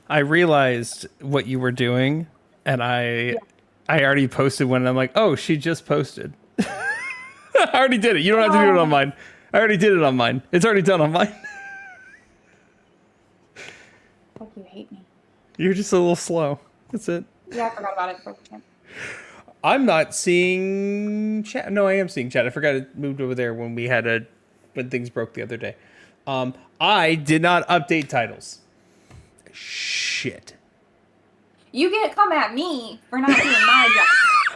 I realized what you were doing, and Yeah. I already posted one. And I'm like, oh, she just posted. I already did it. You don't have to do it on Oh, mine. I already did it on mine. It's already done on mine. like you hate me. You're just a little slow. That's it. Yeah, I forgot about it for a second. I'm not seeing chat. No, I am seeing chat. I forgot it moved over there when we had when things broke the other day. I did not update titles. Shit. You get come at me for not doing my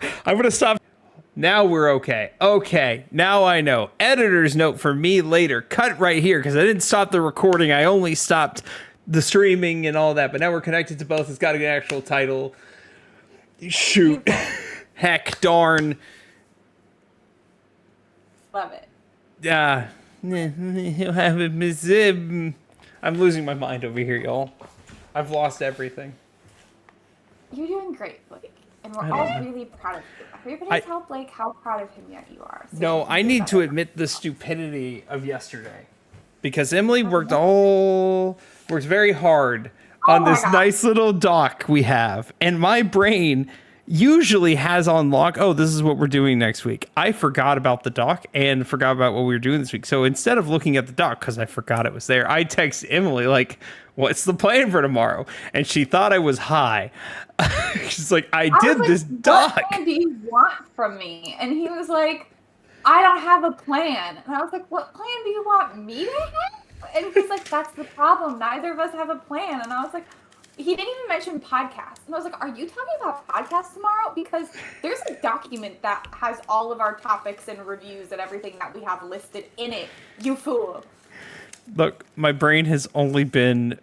job. I'm gonna stop. Now we're okay. Okay, now I know. Editor's note for me later. Cut right here because I didn't stop the recording. I only stopped the streaming and all that. But now we're connected to both. It's got an actual title. Shoot. Heck, darn. Love it. Yeah. I'm losing my mind over here, y'all. I've lost everything. You're doing great, Blake. And we're I all don't know. really proud of you. Everybody tell Blake how proud of him yet you are. So No, he can I do need to better. admit the stupidity of yesterday. Because Emily worked very hard Oh on my this god. nice little doc we have. And my brain usually has on lock, oh, this is what we're doing next week. I forgot about the doc and forgot about what we were doing this week. So instead of looking at the doc, because I forgot it was there, I text Emily, like, what's the plan for tomorrow? And she thought I was high. She's like, I I was did like, this what doc. plan do you want from me? And he was like, I don't have a plan. And I was like, what plan do you want me to have? And he's like, that's the problem. Neither of us have a plan. And I was like, he didn't even mention podcasts. And I was like, are you talking about podcasts tomorrow? Because there's a document that has all of our topics and reviews and everything that we have listed in it. You fool. Look, my brain has only been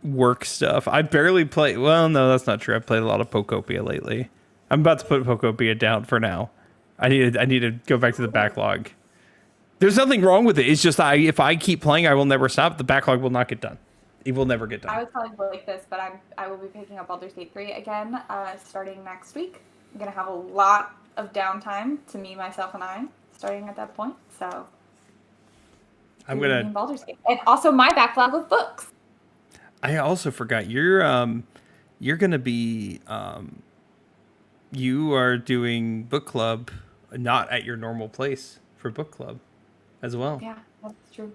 work stuff. I barely play. Well, no, that's not true. I played a lot of Pokopia lately. I'm about to put Pokopia down for now. I need to go back to the backlog. There's nothing wrong with it. It's just if I keep playing, I will never stop. The backlog will not get done. It will never get done. I was telling Blake this, but I will be picking up Baldur's Gate 3 again starting next week. I'm going to have a lot of downtime to me, myself, and I starting at that point. So I'm gonna. Baldur's Gate. And also my backlog of books. I also forgot you're gonna be you are doing book club, not at your normal place for book club, as well. Yeah, that's true.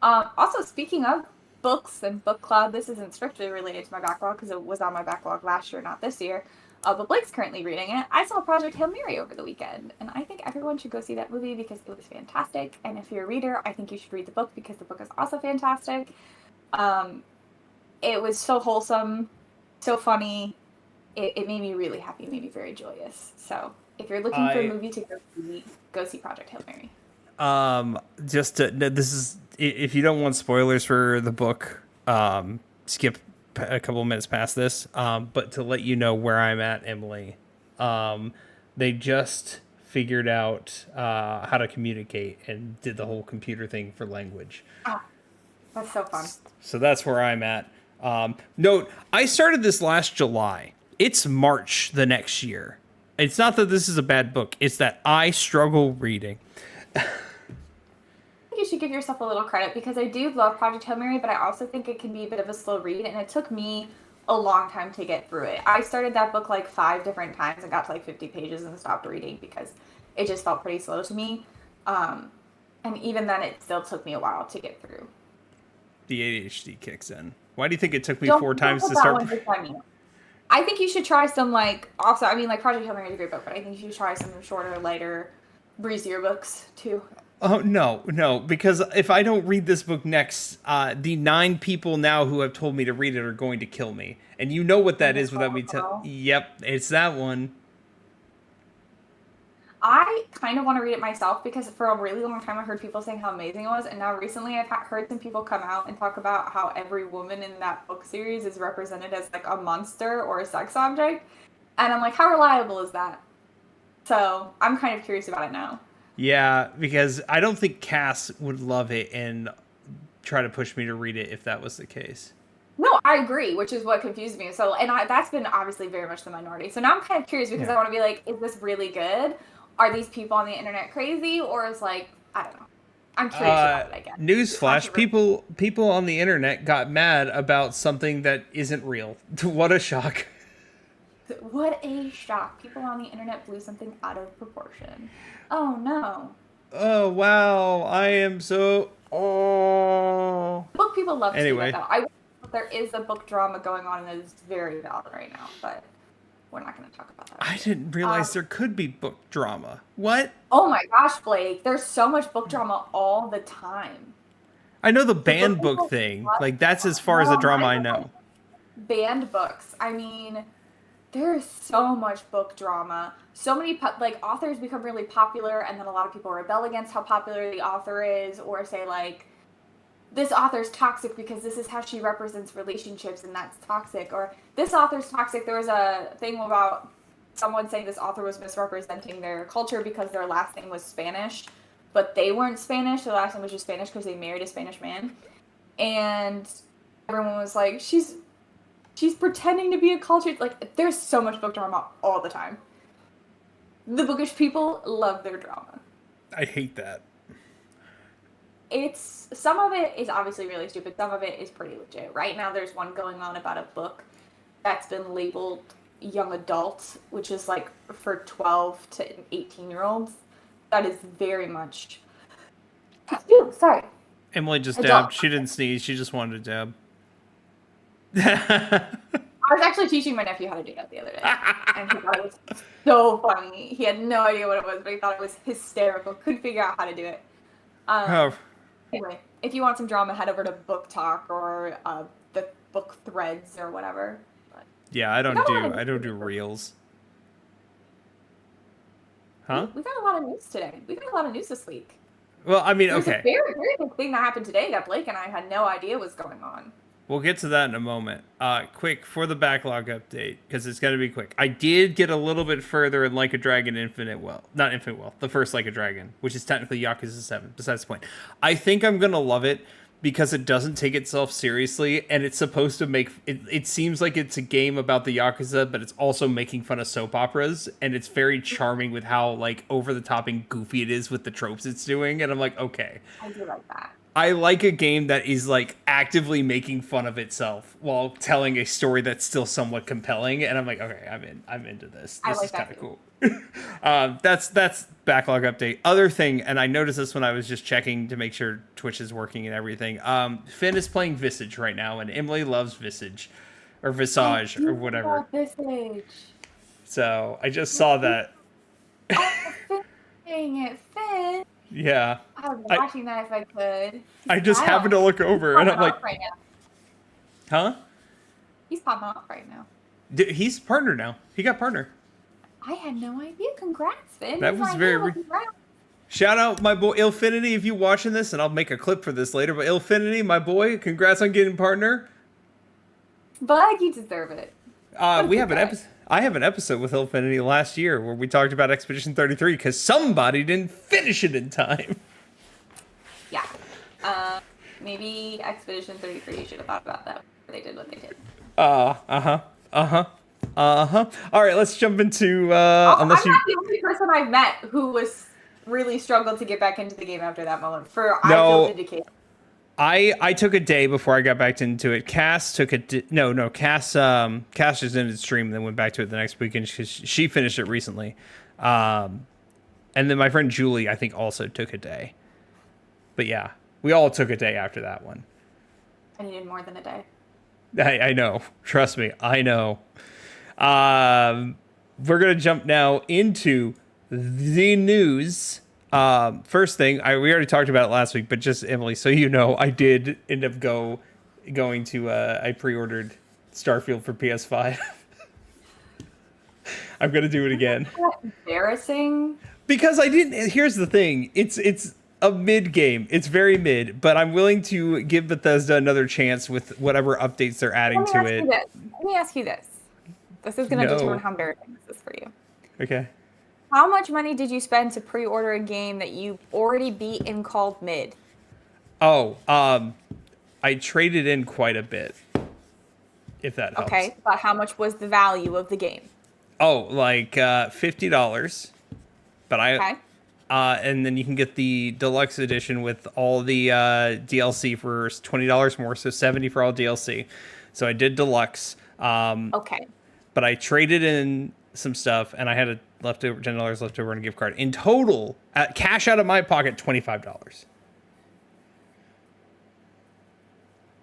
Also, speaking of books and book club, this isn't strictly related to my backlog because it was on my backlog last year, not this year. But Blake's currently reading it. I saw Project Hail Mary over the weekend, and I think everyone should go see that movie because it was fantastic. And if you're a reader, I think you should read the book because the book is also fantastic. It was so wholesome, so funny. It made me really happy. It made me very joyous. So if you're looking for a movie to go see Project Hail Mary. Just to, this is if you don't want spoilers for the book, skip a couple of minutes past this. But to let you know where I'm at, Emily, they just figured out how to communicate and did the whole computer thing for language. Oh, that's so fun. So that's where I'm at. Note, I started this last July. It's March the next year. It's not that this is a bad book. It's that I struggle reading. You should give yourself a little credit because I do love Project Hail Mary, but I also think it can be a bit of a slow read, and it took me a long time to get through it. I started that book like 5 different times and got to like 50 pages and stopped reading because it just felt pretty slow to me. And even then, it still took me a while to get through. The ADHD kicks in. Why do you think it took me Don't, 4 times put to that start? one just on you. I think you should try some like also. I mean, like Project Hail Mary is a great book, but I think you should try some shorter, lighter, breezier books too. Oh no! Because if I don't read this book next, the 9 people now who have told me to read it are going to kill me, and you know what that is without me telling. Yep, it's that one. I kind of want to read it myself because for a really long time I heard people saying how amazing it was, and now recently I've heard some people come out and talk about how every woman in that book series is represented as like a monster or a sex object, and I'm like, how reliable is that? So I'm kind of curious about it now. Yeah, because I don't think Cass would love it and try to push me to read it if that was the case. No, I agree, which is what confused me. So, that's been obviously very much the minority. So now I'm kind of curious because I want to be like, is this really good? Are these people on the internet crazy, or is like, I don't know. I'm curious about it, I guess. Newsflash: people on the internet got mad about something that isn't real. What a shock! What a shock! People on the internet blew something out of proportion. Oh no! Oh wow! I am so. Oh. Book people love to do Anyway. that, though. There is a book drama going on and it's very valid right now, but we're not going to talk about that. I didn't realize there could be book drama. What? Oh my gosh, Blake! There's so much book drama all the time. I know the banned book thing. Like that's as far as the drama I know. Banned books. I mean, there's so much book drama. So many like authors become really popular, and then a lot of people rebel against how popular the author is, or say like, this author's toxic because this is how she represents relationships, and that's toxic. Or this author's toxic. There was a thing about someone saying this author was misrepresenting their culture because their last name was Spanish, but they weren't Spanish. Their last name was just Spanish because they married a Spanish man, and everyone was like, she's pretending to be a culture. Like, there's so much book drama all the time. The bookish people love their drama. I hate that. Some of it is obviously really stupid. Some of it is pretty legit. Right now, there's one going on about a book that's been labeled young adult, which is like for 12 to 18-year-olds. That is very much. Sorry. Emily just dabbed. She didn't sneeze. She just wanted to dab. I was actually teaching my nephew how to do that the other day, and he thought it was so funny. He had no idea what it was, but he thought it was hysterical. Couldn't figure out how to do it. Anyway, if you want some drama, head over to Book Talk or the Book Threads or whatever. But yeah, I don't do reels. Huh? We got a lot of news today. We got a lot of news this week. Well, I mean, There's okay. a very, very big thing that happened today that Blake and I had no idea was going on. We'll get to that in a moment. Quick, for the backlog update, because it's going to be quick. I did get a little bit further in Like a Dragon not Infinite Wealth, the first Like a Dragon, which is technically Yakuza 7, besides the point. I think I'm going to love it because it doesn't take itself seriously, and it's supposed to make... It seems like it's a game about the Yakuza, but it's also making fun of soap operas, and it's very charming with how, like, over-the-top and goofy it is with the tropes it's doing, and I'm like, okay. I do like that. I like a game that is like actively making fun of itself while telling a story that's still somewhat compelling, and I'm like, okay, I'm into this. This is kind of cool. That's backlog update. Other thing, and I noticed this when I was just checking to make sure Twitch is working and everything. Finn is playing Visage right now, and Emily loves Visage or Visage or whatever. Visage. So I just saw that. Oh, Finn, dang it, Finn. Yeah. I was watching that if I could. I just happened to look over and I'm like, right now. Huh? He's popping off right now. He's partner now. He got partner. I had no idea. Congrats, Finn. That was very... Shout out my boy Ilfinity if you watching this, and I'll make a clip for this later, but Ilfinity, my boy, congrats on getting partner. But you deserve it. We have an episode. I have an episode with Ilfinity last year where we talked about Expedition 33 because somebody didn't finish it in time. Yeah. Maybe Expedition 33 should have thought about that before they did what they did. All right, let's jump into... I'm not the only person I've met who was really struggled to get back into the game after that moment. I feel vindicated. I took a day before I got back into it. Cass took Cass just ended stream and then went back to it the next weekend because she finished it recently. And then my friend Julie, I think, also took a day. But yeah, we all took a day after that one. I needed more than a day. I know. Trust me, I know. We're going to jump now into the news. First thing, we already talked about it last week, but just Emily, so you know, I did end up going to I pre-ordered Starfield for PS5. I'm gonna do it again. That's embarrassing. Because I didn't. Here's the thing. It's a mid game. It's very mid, but I'm willing to give Bethesda another chance with whatever updates they're adding to it. Let me ask you this. This is gonna determine how embarrassing this is for you. Okay. How much money did you spend to pre-order a game that you already beat and called mid? Oh, I traded in quite a bit, if that helps. Okay, but how much was the value of the game? Oh, like $50. But And then you can get the deluxe edition with all the DLC for $20 more, so $70 for all DLC. So I did deluxe. Okay. But I traded in some stuff, and I had a leftover $10 left over on a gift card. In total, cash out of my pocket, $25.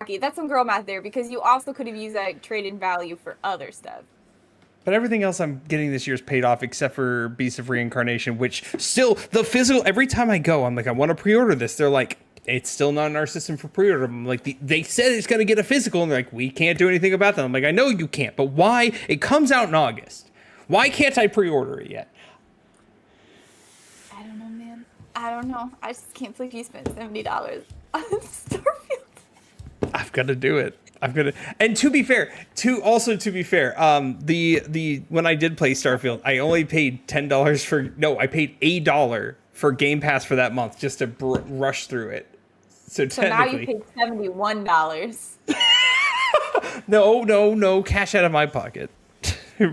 Okay, that's some girl math there, because you also could have used that trade-in value for other stuff. But everything else I'm getting this year is paid off, except for Beast of Reincarnation, which still, the physical, every time I go, I'm like, I want to pre-order this. They're like, it's still not in our system for pre-order. I'm like, they said it's going to get a physical, and they're like, we can't do anything about that. I'm like, I know you can't, but why? It comes out in August. Why can't I pre-order it yet? I don't know, man. I don't know. I just can't believe you spent $70 on Starfield. I've got to do it. And to be fair, the when I did play Starfield, I only paid I paid $1 for Game Pass for that month just to rush through it. So now you paid $71. No, cash out of my pocket.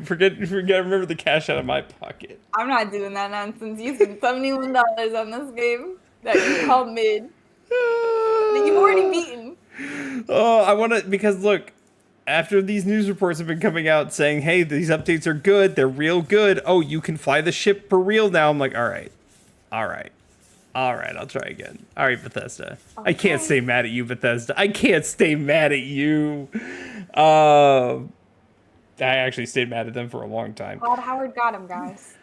forget. Remember the cash out of my pocket. I'm not doing that nonsense. You spent $71 on this game that you called mid. That you've already beaten. Oh, I want to, because look, after these news reports have been coming out saying, hey, these updates are good, they're real good. Oh, you can fly the ship for real now. I'm like, all right, I'll try again. All right, Bethesda. Okay. I can't stay mad at you, Bethesda. I can't stay mad at you. I actually stayed mad at them for a long time. Todd Howard got him, guys.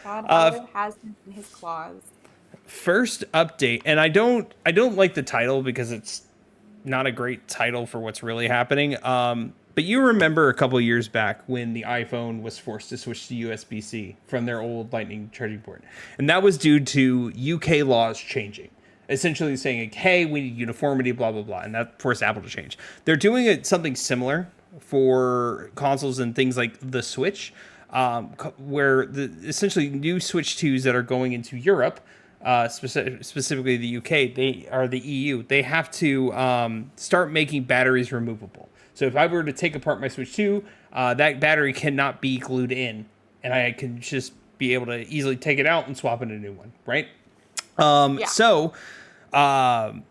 Todd Howard has him in his claws. First update, and I don't like the title because it's not a great title for what's really happening. But you remember a couple years back when the iPhone was forced to switch to USB-C from their old Lightning charging port, and that was due to UK laws changing, essentially saying, like, hey, we need uniformity, blah blah blah, and that forced Apple to change. They're doing something similar for consoles and things like the Switch, where essentially new Switch 2s that are going into Europe. Specifically the UK, they are the EU. They have to start making batteries removable. So if I were to take apart my Switch 2, that battery cannot be glued in, and I can just be able to easily take it out and swap in a new one, right? So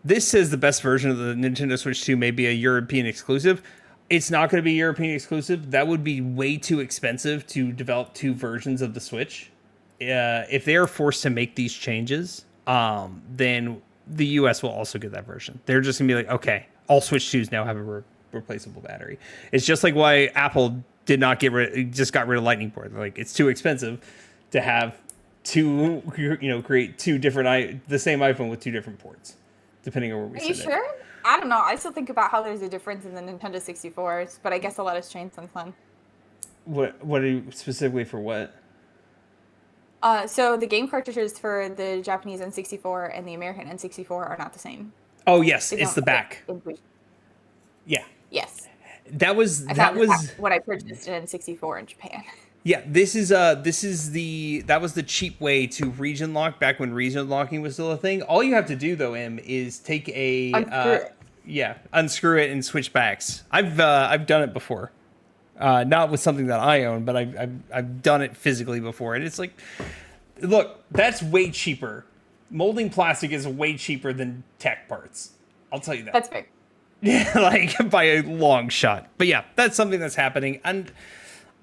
this says the best version of the Nintendo Switch 2 may be a European exclusive. It's not going to be European exclusive. That would be way too expensive to develop two versions of the Switch. If they are forced to make these changes, then the US will also get that version. They're just gonna be like, okay, all Switch 2s now have a replaceable battery. It's just like why Apple did not just got rid of Lightning port. Like, it's too expensive to have create two different the same iPhone with two different ports, depending on where we sit. Are you sure? I don't know. I still think about how there's a difference in the Nintendo 64s, but I guess a lot has changed since then. What are you specifically for what? So the game cartridges for the Japanese N64 and the American N64 are not the same. Oh yes, it's the back. Yeah. Yes. That was what I purchased in N64 in Japan. Yeah, that was the cheap way to region lock back when region locking was still a thing. All you have to do though, is take unscrew it and switch backs. I've done it before. Not with something that I own, but I've done it physically before, and it's like, look, that's way cheaper. Molding plastic is way cheaper than tech parts. I'll tell you that. That's fair. Yeah, like by a long shot. But yeah, that's something that's happening, and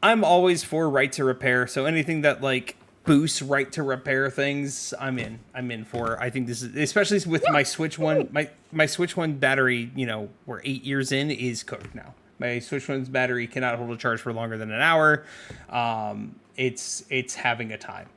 I'm always for right to repair. So anything that like boosts right to repair things, I'm in. I'm in for. I think this is, especially with my Switch One. My Switch One battery, we're 8 years in, is cooked now. My Switch One's battery cannot hold a charge for longer than an hour. It's having a time.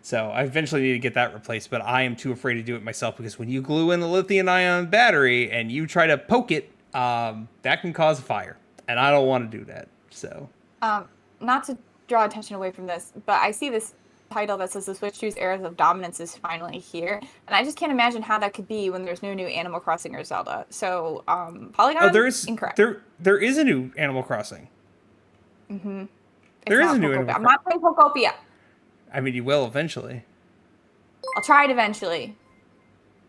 So I eventually need to get that replaced, but I am too afraid to do it myself because when you glue in the lithium-ion battery and you try to poke it, that can cause a fire, and I don't want to do that. So, not to draw attention away from this, but I see this title that says the Switch 2's Eras of Dominance is finally here, and I just can't imagine how that could be when there's no new Animal Crossing or Zelda. So, Polygon? Oh, there is incorrect. There is a new Animal Crossing. Mm-hmm. There is a new Animal Crossing. I'm not playing Pokopia. I mean, you will eventually. I'll try it eventually.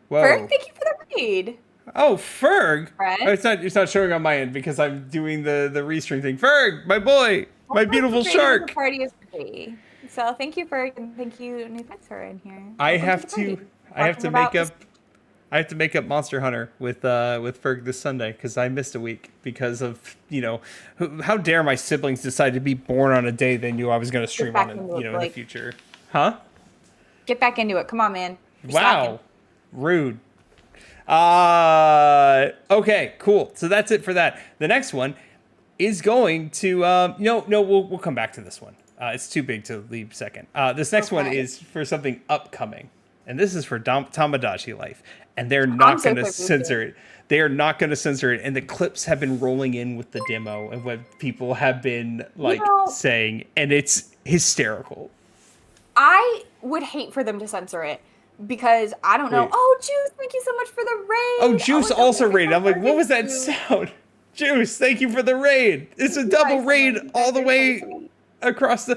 Whoa. Ferg, thank you for the raid. Oh, Ferg! Right? Oh, it's not showing on my end because I'm doing the restream thing. Ferg, my boy, my beautiful shark. Party is free. So thank you, new friends who are in here. I Welcome have the to party. I have Talking to about make up I have to make up Monster Hunter with Ferg this Sunday because I missed a week because of how dare my siblings decide to be born on a day they knew I was going to Get stream on back in, into it, in the Blake. future. Huh? Get back into it. Come on, man. You're Wow. slacking. Rude. Okay, cool. So that's it for that. The next one is going to no, we'll come back to this one. It's too big to leave second. This next one Okay. is for something upcoming. And this is for Tamagotchi Life. And they're I'm not so going to confused. censor it. They are not going to censor it. And the clips have been rolling in with the demo and what people have been saying. And it's hysterical. I would hate for them to censor it because I don't know. Wait. Oh, Juice, thank you so much for the raid. Oh, Juice also raided. I'm like, what was that Juice? sound? Juice, thank you for the raid. It's a double raid all the way across the.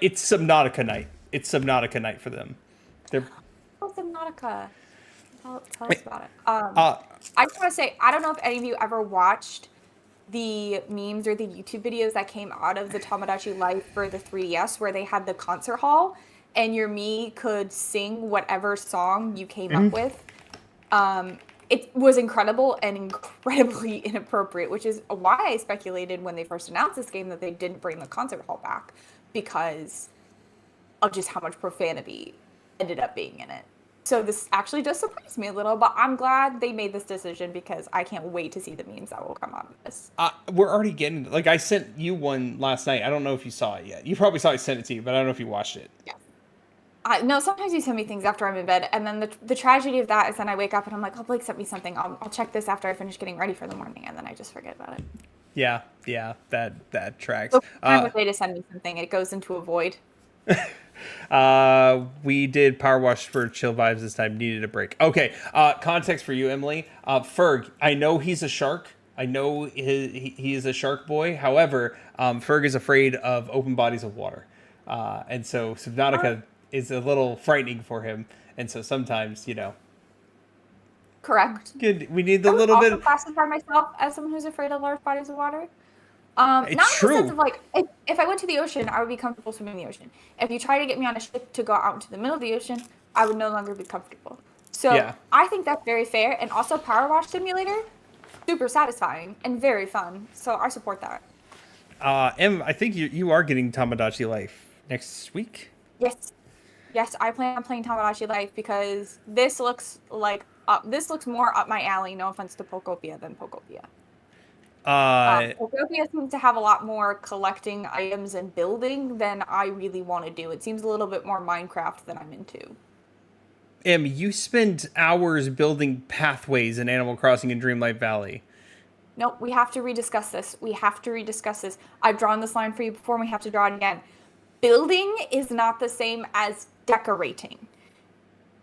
It's Subnautica night. It's Subnautica night for them. They're. Oh, Subnautica. Tell us about it. I just want to say, I don't know if any of you ever watched the memes or the YouTube videos that came out of the Tamagotchi Life for the 3DS where they had the concert hall and your Mii could sing whatever song you came up with. It was incredible and incredibly inappropriate, which is why I speculated when they first announced this game that they didn't bring the concert hall back because of just how much profanity ended up being in it. So this actually does surprise me a little, but I'm glad they made this decision because I can't wait to see the memes that will come out of this. We're already getting, I sent you one last night. I don't know if you saw it yet. You probably saw I sent it to you, but I don't know if you watched it. Yeah. No, sometimes you send me things after I'm in bed, and then the tragedy of that is then I wake up and I'm like, oh, Blake sent me something. I'll check this after I finish getting ready for the morning, and then I just forget about it. Yeah, that tracks. So time of day to send me something, it goes into a void. We did Power Wash for chill vibes this time. Needed a break. Okay. Context for you, Emily. Ferg, I know he's a shark. I know he is a shark boy. However, Ferg is afraid of open bodies of water. And so Subnautica is a little frightening for him. And so sometimes, Correct. we need the I would little also bit. classify myself as someone who's afraid of large bodies of water. Not in the sense of if I went to the ocean, I would be comfortable swimming in the ocean. If you try to get me on a ship to go out into the middle of the ocean, I would no longer be comfortable. So I think that's very fair. And also Power Wash Simulator, super satisfying and very fun. So I support that. Em, I think you are getting Tamagotchi Life next week. Yes, I plan on playing Tamagotchi Life because this looks more up my alley. No offense to Pokopia than Pokopia. Pokopia seems to have a lot more collecting items and building than I really want to do. It seems a little bit more Minecraft than I'm into. Em, you spend hours building pathways in Animal Crossing and Dreamlight Valley. Nope, we have to rediscuss this. I've drawn this line for you before, and we have to draw it again. Building is not the same as decorating.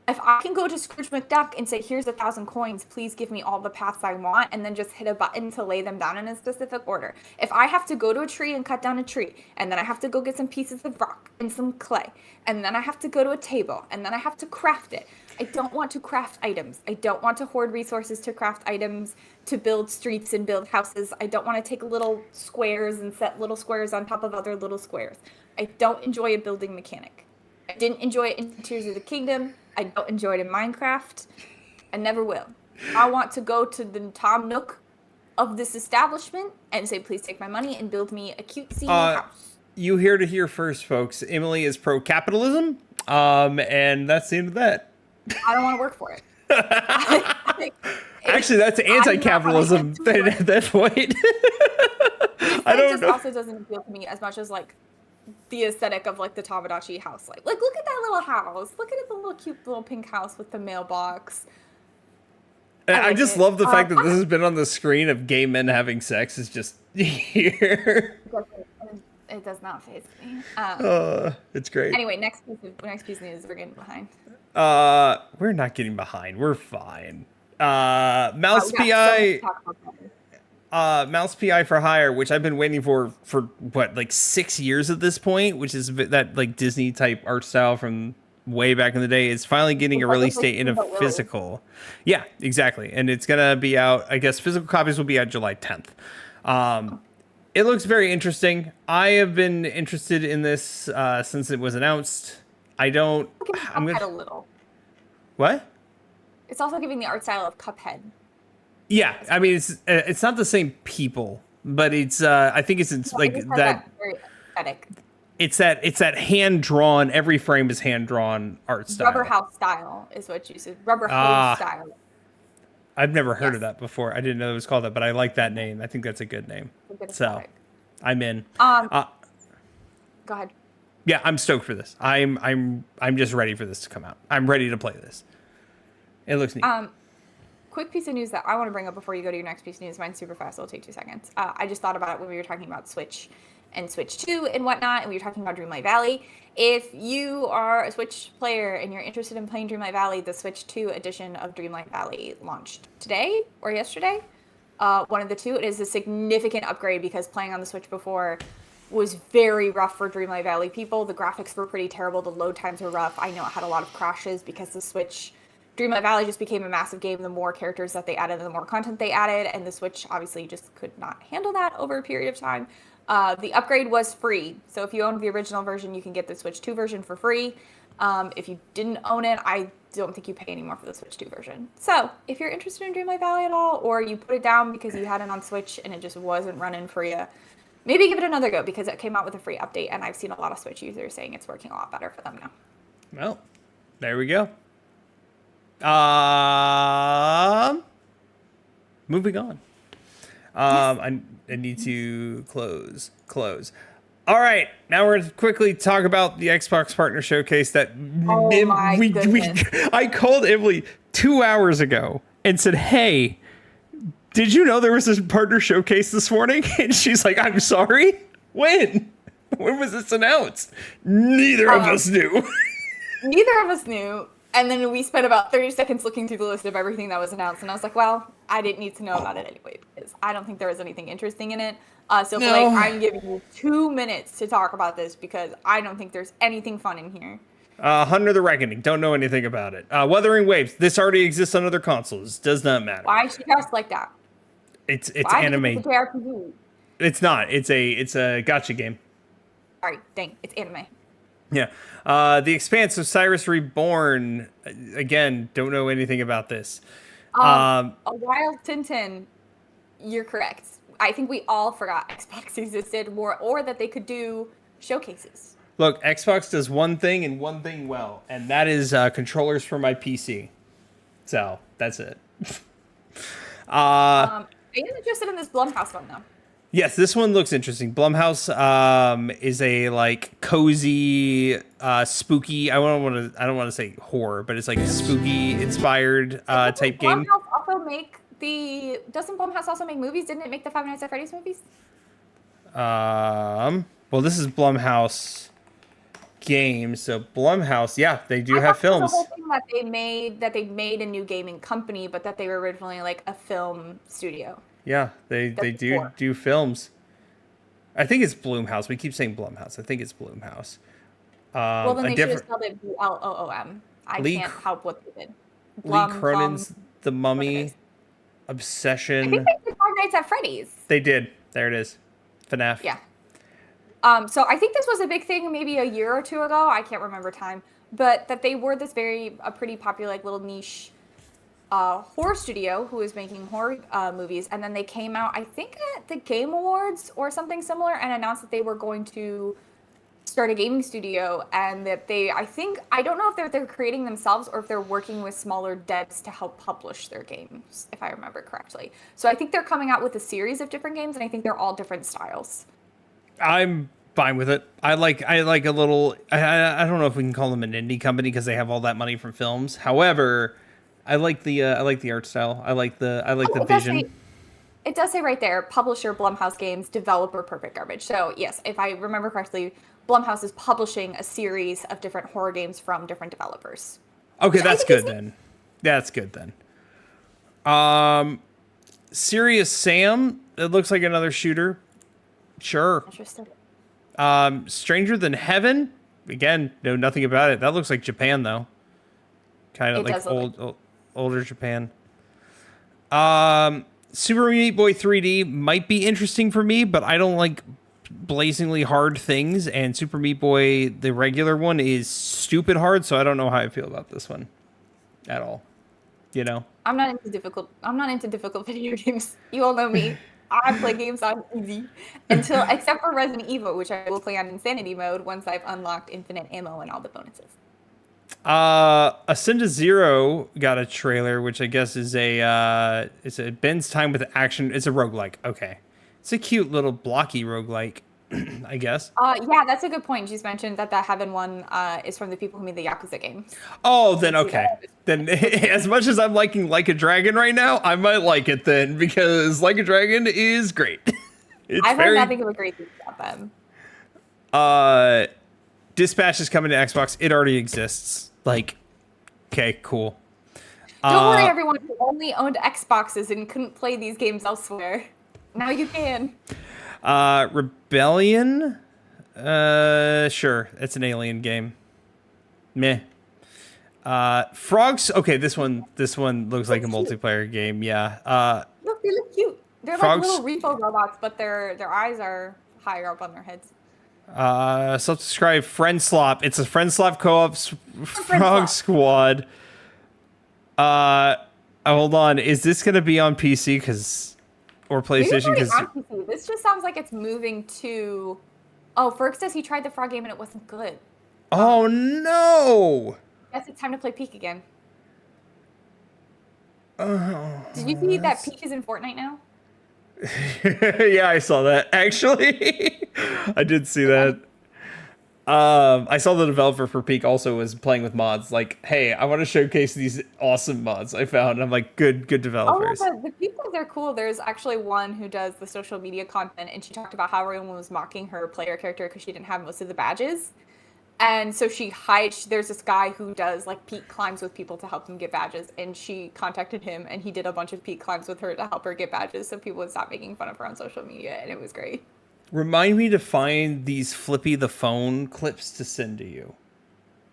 If I can go to Scrooge McDuck and say, here's 1,000 coins, please give me all the paths I want, and then just hit a button to lay them down in a specific order. If I have to go to a tree and cut down a tree, and then I have to go get some pieces of rock and some clay, and then I have to go to a table, and then I have to craft it. I don't want to craft items. I don't want to hoard resources to craft items, to build streets and build houses. I don't want to take little squares and set little squares on top of other little squares. I don't enjoy a building mechanic. I didn't enjoy it in Tears of the Kingdom. I don't enjoy it in Minecraft. I never will. I want to go to the Tom Nook of this establishment and say, please take my money and build me a cutesy house. You hear to hear first, folks. Emily is pro-capitalism, and that's the end of that. I don't want to work for it. Actually, that's anti-capitalism at that point. I don't know. It also doesn't appeal to me as much as the aesthetic of the Tamagotchi house. Like look at that little house. Look at it, the little cute little pink house with the mailbox. I just love the fact that this has been on the screen of gay men having sex is just here. It does not faze me. It's great. Anyway, next piece of news. We're getting behind. We're not getting behind. We're fine. Mouse PI. Mouse PI for Hire, which I've been waiting for what, 6 years at this point, which is that Disney type art style from way back in the day, is finally getting a release date in a physical. Yeah, exactly. And it's gonna be out, I guess physical copies will be out July 10th. It looks very interesting. I have been interested in this since it was announced. I don't. I'm Cuphead gonna. a little. What? It's also giving the art style of Cuphead. Yeah, I mean it's not the same people, but it's I think it's No, it like just has that. that very aesthetic It's that hand drawn. Every frame is hand drawn art rubber style. house style is what you said. Rubber hose Ah, style. I've never heard of Yes, that before. I didn't know it was called that, but I like that name. I think that's a good name. it's a good So aesthetic. I'm in. Um, Uh, go ahead. yeah, I'm stoked for this. I'm just ready for this to come out. I'm ready to play this. It looks neat. Quick piece of news that I want to bring up before you go to your next piece of news. Mine's super fast. It'll take 2 seconds. I just thought about it when we were talking about Switch and Switch 2 and whatnot, and we were talking about Dreamlight Valley. If you are a Switch player and you're interested in playing Dreamlight Valley, the Switch 2 edition of Dreamlight Valley launched today or yesterday. One of the two. It is a significant upgrade because playing on the Switch before was very rough for Dreamlight Valley people. The graphics were pretty terrible. The load times were rough. I know it had a lot of crashes because the Switch Dreamlight Valley just became a massive game. The more characters that they added, the more content they added, and the Switch obviously just could not handle that over a period of time. The upgrade was free, so if you owned the original version, you can get the Switch 2 version for free. If you didn't own it, I don't think you pay anymore for the Switch 2 version. So if you're interested in Dreamlight Valley at all, or you put it down because you had it on Switch and it just wasn't running for you, maybe give it another go because it came out with a free update, and I've seen a lot of Switch users saying it's working a lot better for them now. Well, there we go. Moving on. I need to close. All right, now we're going to quickly talk about the Xbox Partner Showcase that Oh my goodness. I called Emily 2 hours ago and said, "Hey, did you know there was a Partner Showcase this morning?" And she's like, "I'm sorry. When? When was this announced?" Neither of us knew. Neither of us knew. And then we spent about 30 seconds looking through the list of everything that was announced. And I was like, well, I didn't need to know about it anyway, because I don't think there was anything interesting in it. So No. Blake, I'm giving you 2 minutes to talk about this because I don't think there's anything fun in here. Hunter the Reckoning. Don't know anything about it. Wuthering Waves. This already exists on other consoles. Does not matter. Why is she dressed like that? It's Why anime. It's a JRPG. It's not. It's a gacha game. Sorry, dang, it's anime. Yeah. The Expanse of Cyrus Reborn. Again, don't know anything about this. A Wild Tintin, you're correct. I think we all forgot Xbox existed more, or that they could do showcases. Look, Xbox does one thing and one thing well, and that is controllers for my PC. So that's it. I am interested in this Blumhouse one though. Yes, this one looks interesting. Blumhouse is a like cozy, spooky. I don't want to say horror, but it's like a spooky inspired type game. Doesn't Blumhouse also make movies? Didn't it make the Five Nights at Freddy's movies? Well, this is Blumhouse games, so Blumhouse, yeah, they do have films. The whole thing that they made a new gaming company, but that they were originally like a film studio. Yeah, they do films. I think it's Blumhouse. We keep saying Blumhouse. I think it's Blumhouse. Well, then they should have spelled it Bloom. I can't help what they did. Lee Cronin's The Mummy, Obsession. I think they did Five Nights at Freddy's. They did. There it is. FNAF. Yeah. So I think this was a big thing maybe a year or two ago. I can't remember time, but that they were this a pretty popular like little niche horror studio who was making horror movies, and then they came out I think at the Game Awards or something similar and announced that they were going to start a gaming studio, and that I don't know if they're creating themselves or if they're working with smaller devs to help publish their games, if I remember correctly. So I think they're coming out with a series of different games, and I think they're all different styles. I'm fine with it. I like a little. I don't know if we can call them an indie company because they have all that money from films. However, I like the art style. I like the vision. It does say right there, publisher Blumhouse Games, developer Perfect Garbage. So yes, if I remember correctly, Blumhouse is publishing a series of different horror games from different developers. Okay, that's good then. That's good then. Serious Sam. It looks like another shooter. Sure. Interesting. Stranger Than Heaven. Again, know nothing about it. That looks like Japan though. Kind of like older Japan. Super Meat Boy 3D might be interesting for me, but I don't like blazingly hard things, and Super Meat Boy, the regular one, is stupid hard, so I don't know how I feel about this one at all. You know? I'm not into difficult video games. You all know me. I play games on easy except for Resident Evil, which I will play on Insanity mode once I've unlocked infinite ammo and all the bonuses. Ascend to Zero got a trailer, which I guess is it's a Ben's Time with Action. It's a roguelike. Okay. It's a cute little blocky roguelike, I guess. Yeah, that's a good point. She's mentioned that Heaven one is from the people who made the Yakuza games. Oh, then okay. Then as much as I'm liking Like a Dragon right now, I might like it then, because Like a Dragon is great. I've heard nothing but great things about them. Dispatch is coming to Xbox. It already exists. Like, okay, cool. Don't worry, everyone who only owned Xboxes and couldn't play these games elsewhere. Now you can. Rebellion? Sure. It's an alien game. Meh. Frogs. Okay, this one looks like a multiplayer game. Yeah. Look, they look cute. They're Frogs, like little repo robots, but their eyes are higher up on their heads. Subscribe Friendslop. It's a Friendslop co-op Frog Squad. Hold on. Is this gonna be on PC or PlayStation? Because this just sounds like it's moving to. Oh, Ferg says he tried the frog game and it wasn't good. Oh no! Guess it's time to play Peak again. Oh, did you see that Peak is in Fortnite now? Yeah, I saw that. Actually, I did see that. I saw the developer for Peak also was playing with mods. Like, hey, I want to showcase these awesome mods I found. I'm like, good developers. Oh, the people, they're cool. There's actually one who does the social media content, and she talked about how everyone was mocking her player character because she didn't have most of the badges. And so there's this guy who does like peak climbs with people to help them get badges, and she contacted him and he did a bunch of peak climbs with her to help her get badges so people would stop making fun of her on social media, and it was great. Remind me to find these Flippy the Phone clips to send to you.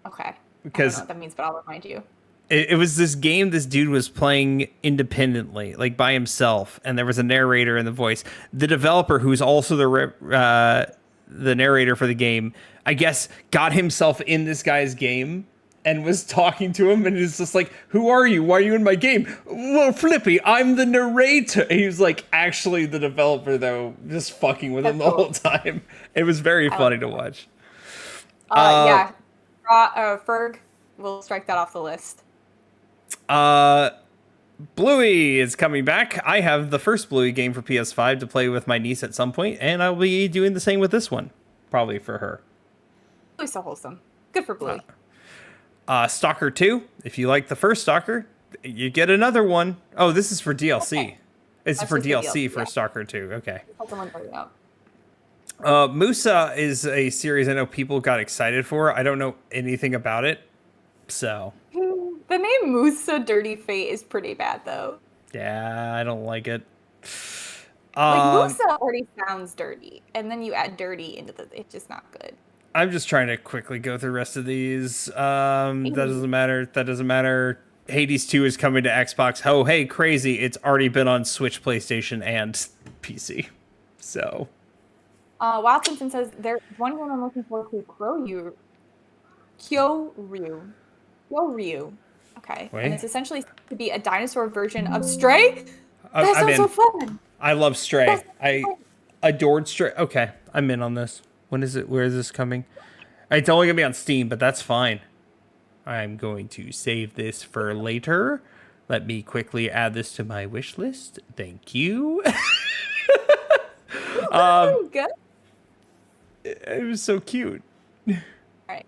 Okay. Because I don't know what that means, but I'll remind you. It was this game this dude was playing independently, like by himself, and there was a narrator in the voice. The developer, who's also the narrator for the game, I guess got himself in this guy's game and was talking to him, and he's just like, "Who are you? Why are you in my game?" "Well, Flippy, I'm the narrator." And he was like, actually the developer, though, just fucking with him the whole time. It was very funny to watch. Yeah. Ferg, we'll strike that off the list. Bluey is coming back. I have the first Bluey game for PS5 to play with my niece at some point, and I'll be doing the same with this one, probably for her. Bluey's so wholesome. Good for Bluey. Stalker 2. If you like the first Stalker, you get another one. Oh, this is for DLC. Okay. It's for DLC for Stalker 2. Okay. Musa is a series I know people got excited for. I don't know anything about it, so. The name Musa Dirty Fate is pretty bad, though. Yeah, I don't like it. Like, Musa already sounds dirty, and then you add dirty into it's just not good. I'm just trying to quickly go through the rest of these. That doesn't matter. Hades 2 is coming to Xbox. Oh, hey, crazy. It's already been on Switch, PlayStation, and PC. So. Wild Simpson says, there's one game I'm looking forward to, Kyoryu. Okay. Wait. And it's essentially to be a dinosaur version of Stray. That sounds so fun. I love Stray. I adored Stray. Okay, I'm in on this. When is it? Where is this coming? It's only going to be on Steam, but that's fine. I'm going to save this for later. Let me quickly add this to my wish list. Thank you. Good. It was so cute. All right.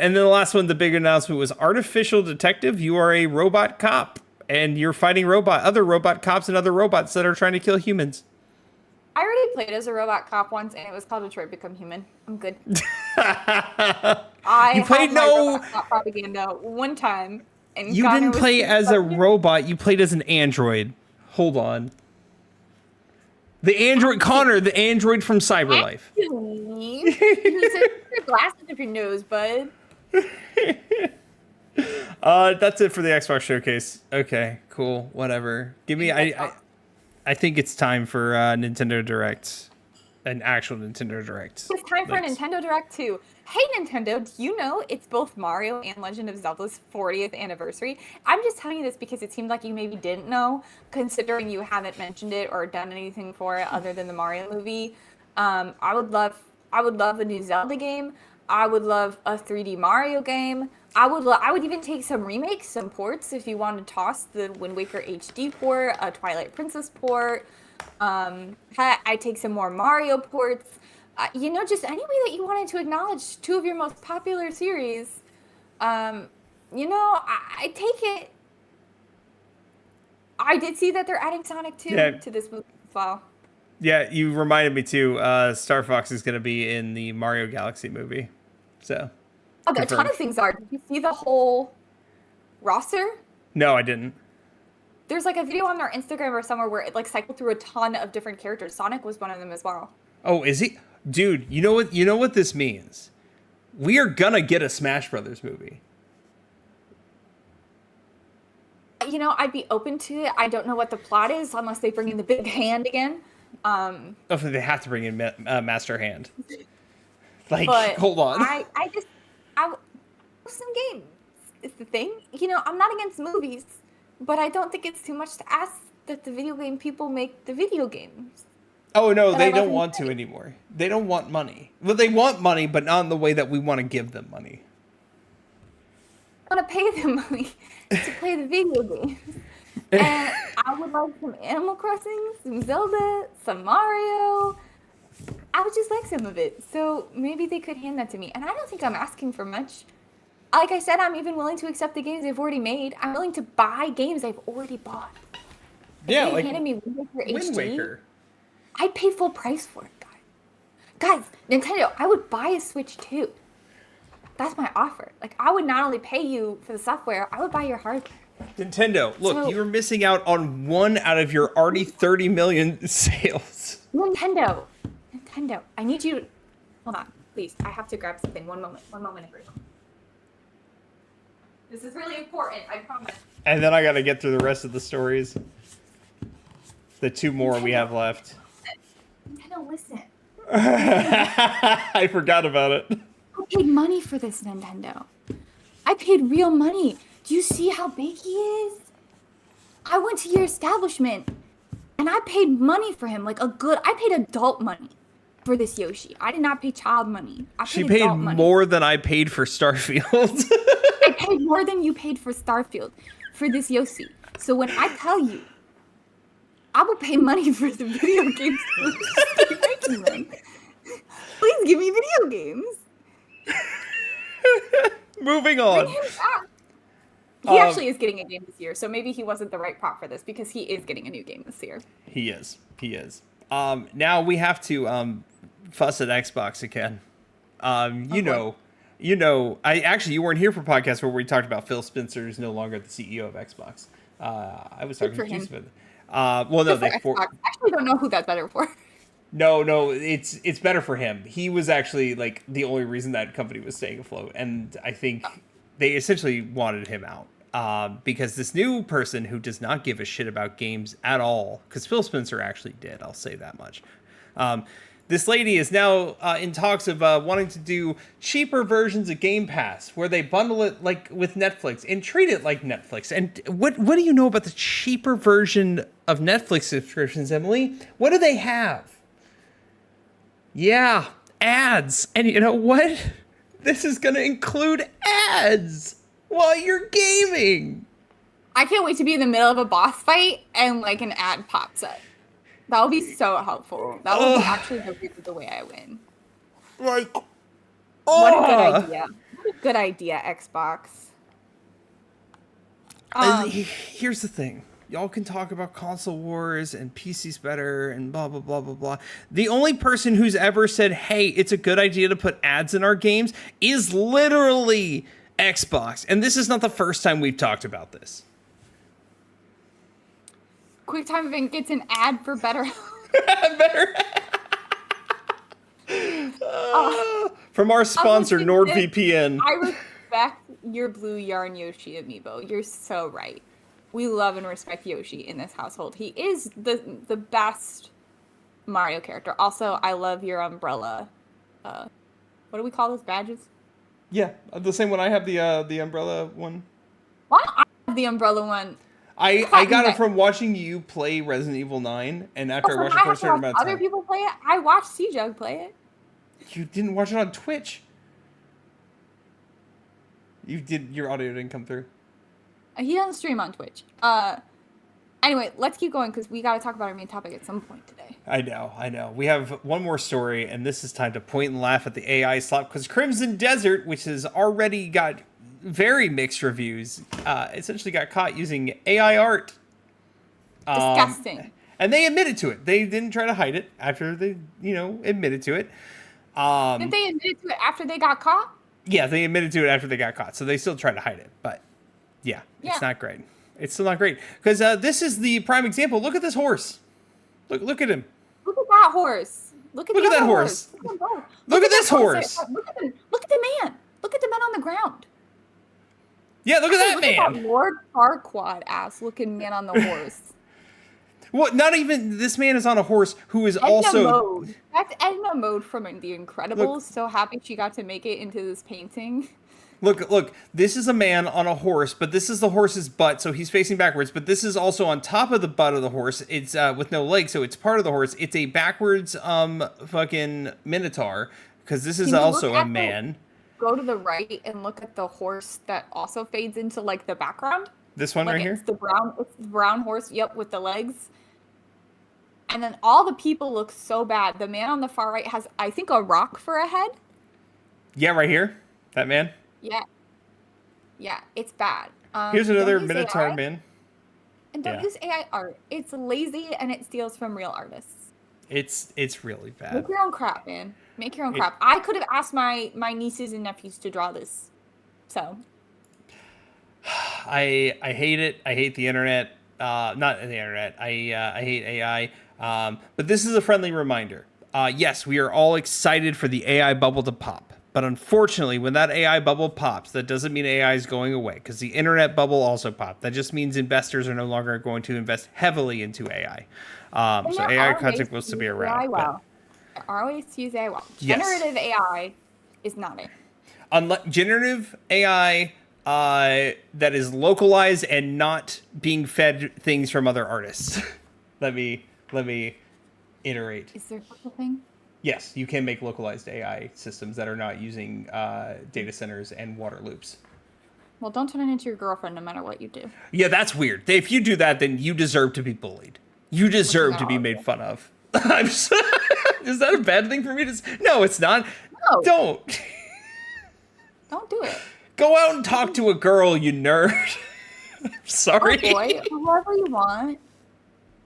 And then the last one, the big announcement was Artificial Detective. You are a robot cop, and you're fighting other robot cops and other robots that are trying to kill humans. I already played as a robot cop once, and it was called Detroit Become Human. I'm good. You played robot cop propaganda one time, and you didn't play as a robot. You played as an android. Hold on. The android, Connor, the android from Cyberlife. You need your glasses up your nose, bud. That's it for the Xbox showcase. Okay, cool, whatever. Give me. I think it's time for Nintendo Direct, an actual Nintendo Direct. It's time for a Nintendo Direct too. Hey Nintendo, do you know it's both Mario and Legend of Zelda's 40th anniversary? I'm just telling you this because it seemed like you maybe didn't know, considering you haven't mentioned it or done anything for it other than the Mario movie. I would love a new Zelda game. I would love a 3D Mario game. I would even take some remakes, some ports, if you want to toss the Wind Waker HD port, a Twilight Princess port. I take some more Mario ports. Just any way that you wanted to acknowledge two of your most popular series. I take it. I did see that they're adding Sonic 2 to this movie as well. Yeah, you reminded me too. Star Fox is going to be in the Mario Galaxy movie. So. Oh, a ton of things are. Did you see the whole roster? No, I didn't. There's like a video on their Instagram or somewhere where it like cycled through a ton of different characters. Sonic was one of them as well. Oh, is he? Dude, you know what? You know what this means? We are gonna get a Smash Brothers movie. I'd be open to it. I don't know what the plot is unless they bring in the big hand again. They have to bring in Master Hand. Like, but hold on. I some games is the thing. I'm not against movies, but I don't think it's too much to ask that the video game people make the video games. Oh, no, they don't want to anymore. They don't want money. Well, they want money, but not in the way that we want to give them money. I want to pay them money to play the video games. And I would like some Animal Crossing, some Zelda, some Mario. I would just like some of it. So maybe they could hand that to me. And I don't think I'm asking for much. Like I said, I'm even willing to accept the games they've already made. I'm willing to buy games they've already bought. Yeah, they like handed me Wind Waker Wind HD, Waker. I'd pay full price for it, guys. Nintendo, I would buy a Switch too. That's my offer. Like, I would not only pay you for the software, I would buy your hardware. Nintendo, look, you're missing out on one out of your already 30 million sales. Nintendo, I need you to... Hold on, please. I have to grab something. One moment, everyone. This is really important, I promise. And then I gotta get through the rest of the stories. The two more we have left. Nintendo, listen. I forgot about it. I paid money for this, Nintendo. I paid real money. Do you see how big he is? I went to your establishment and I paid money for him, I paid adult money for this Yoshi. I did not pay child money. She paid more than I paid for Starfield. I paid more than you paid for Starfield for this Yoshi. So when I tell you, I will pay money for the video games. Please give me video games. Moving on. He actually is getting a game this year, so maybe he wasn't the right prop for this because he is getting a new game this year. He is. Now we have to fuss at Xbox again. You weren't here for podcast where we talked about Phil Spencer is no longer the CEO of Xbox. I was talking to you about it. I actually don't know who that's better for. No, it's better for him. He was actually like the only reason that company was staying afloat, and I think they essentially wanted him out because this new person who does not give a shit about games at all, because Phil Spencer actually did, I'll say that much. This lady is now in talks of wanting to do cheaper versions of Game Pass where they bundle it like with Netflix and treat it like Netflix. And what do you know about the cheaper version of Netflix subscriptions, Emily? What do they have? Yeah, ads. And you know what? This is going to include ads while you're gaming. I can't wait to be in the middle of a boss fight and like an ad pops up. That would be so helpful. That would be actually the way I win. Like, what a good idea. What a good idea, Xbox. Here's the thing. Y'all can talk about console wars and PC's better and blah, blah, blah, blah, blah. The only person who's ever said, hey, it's a good idea to put ads in our games is literally Xbox. And this is not the first time we've talked about this. QuickTime Event gets an ad for better. From our sponsor, NordVPN. I respect your blue yarn Yoshi amiibo. You're so right. We love and respect Yoshi in this household. He is the best Mario character. Also, I love your umbrella. What do we call those badges? Yeah, the same one. I have the umbrella one. Why don't I have the umbrella one? I got it from watching you play Resident Evil 9, and after I watched it for a certain amount of other time. people play it. I watched C-Jug play it. You didn't watch it on Twitch. You did. Your audio didn't come through. He doesn't stream on Twitch. Anyway, let's keep going because we got to talk about our main topic at some point today. I know. We have one more story, and this is time to point and laugh at the AI slap, because Crimson Desert, which has already got very mixed reviews, essentially got caught using AI art. Disgusting. And they admitted to it. They didn't try to hide it after they, admitted to it. Did they admit to it after they got caught? Yeah, they admitted to it after they got caught, so they still tried to hide it, but yeah. It's not great. It's still not great, because this is the prime example. Look at this horse. Look at him. Look at that horse. Look at that horse. Look at this horse. Look at the man. Look at the man on the ground. Yeah, look at that man. Look at that Lord Farquaad ass looking man on the horse. Well, not even this man is on a horse who is Edna also. Mode. That's Edna Mode from The Incredibles. Look. So happy she got to make it into this painting. Look, this is a man on a horse, but this is the horse's butt, so he's facing backwards, but this is also on top of the butt of the horse. It's with no legs, so it's part of the horse. It's a backwards fucking minotaur, because this is also a man. Go to the right and look at the horse that also fades into like the background. This one right here? It's the brown horse, yep, with the legs. And then all the people look so bad. The man on the far right has, I think, a rock for a head. Yeah, right here. That man. Yeah, it's bad. Here's another Minotaur man. And don't use AI art. It's lazy and it steals from real artists. It's really bad. Make your own crap, man. Make your own crap. I could have asked my nieces and nephews to draw this. So. I hate it. I hate the internet. Not the internet. I hate AI. But this is a friendly reminder. Yes, we are all excited for the AI bubble to pop. But unfortunately, when that AI bubble pops, that doesn't mean AI is going away, because the internet bubble also popped. That just means investors are no longer going to invest heavily into AI. So AI content will still be around. There are ways to use AI well. Generative AI is not it. Generative AI that is localized and not being fed things from other artists. Let me iterate. Is there such a thing? Yes, you can make localized AI systems that are not using data centers and water loops. Well, don't turn it into your girlfriend no matter what you do. Yeah, that's weird. If you do that, then you deserve to be bullied. You deserve to be made fun of. Is that a bad thing for me to say? No, it's not. No. Don't. Don't do it. Go out and talk to a girl, you nerd. Sorry. Or boy, whoever you want.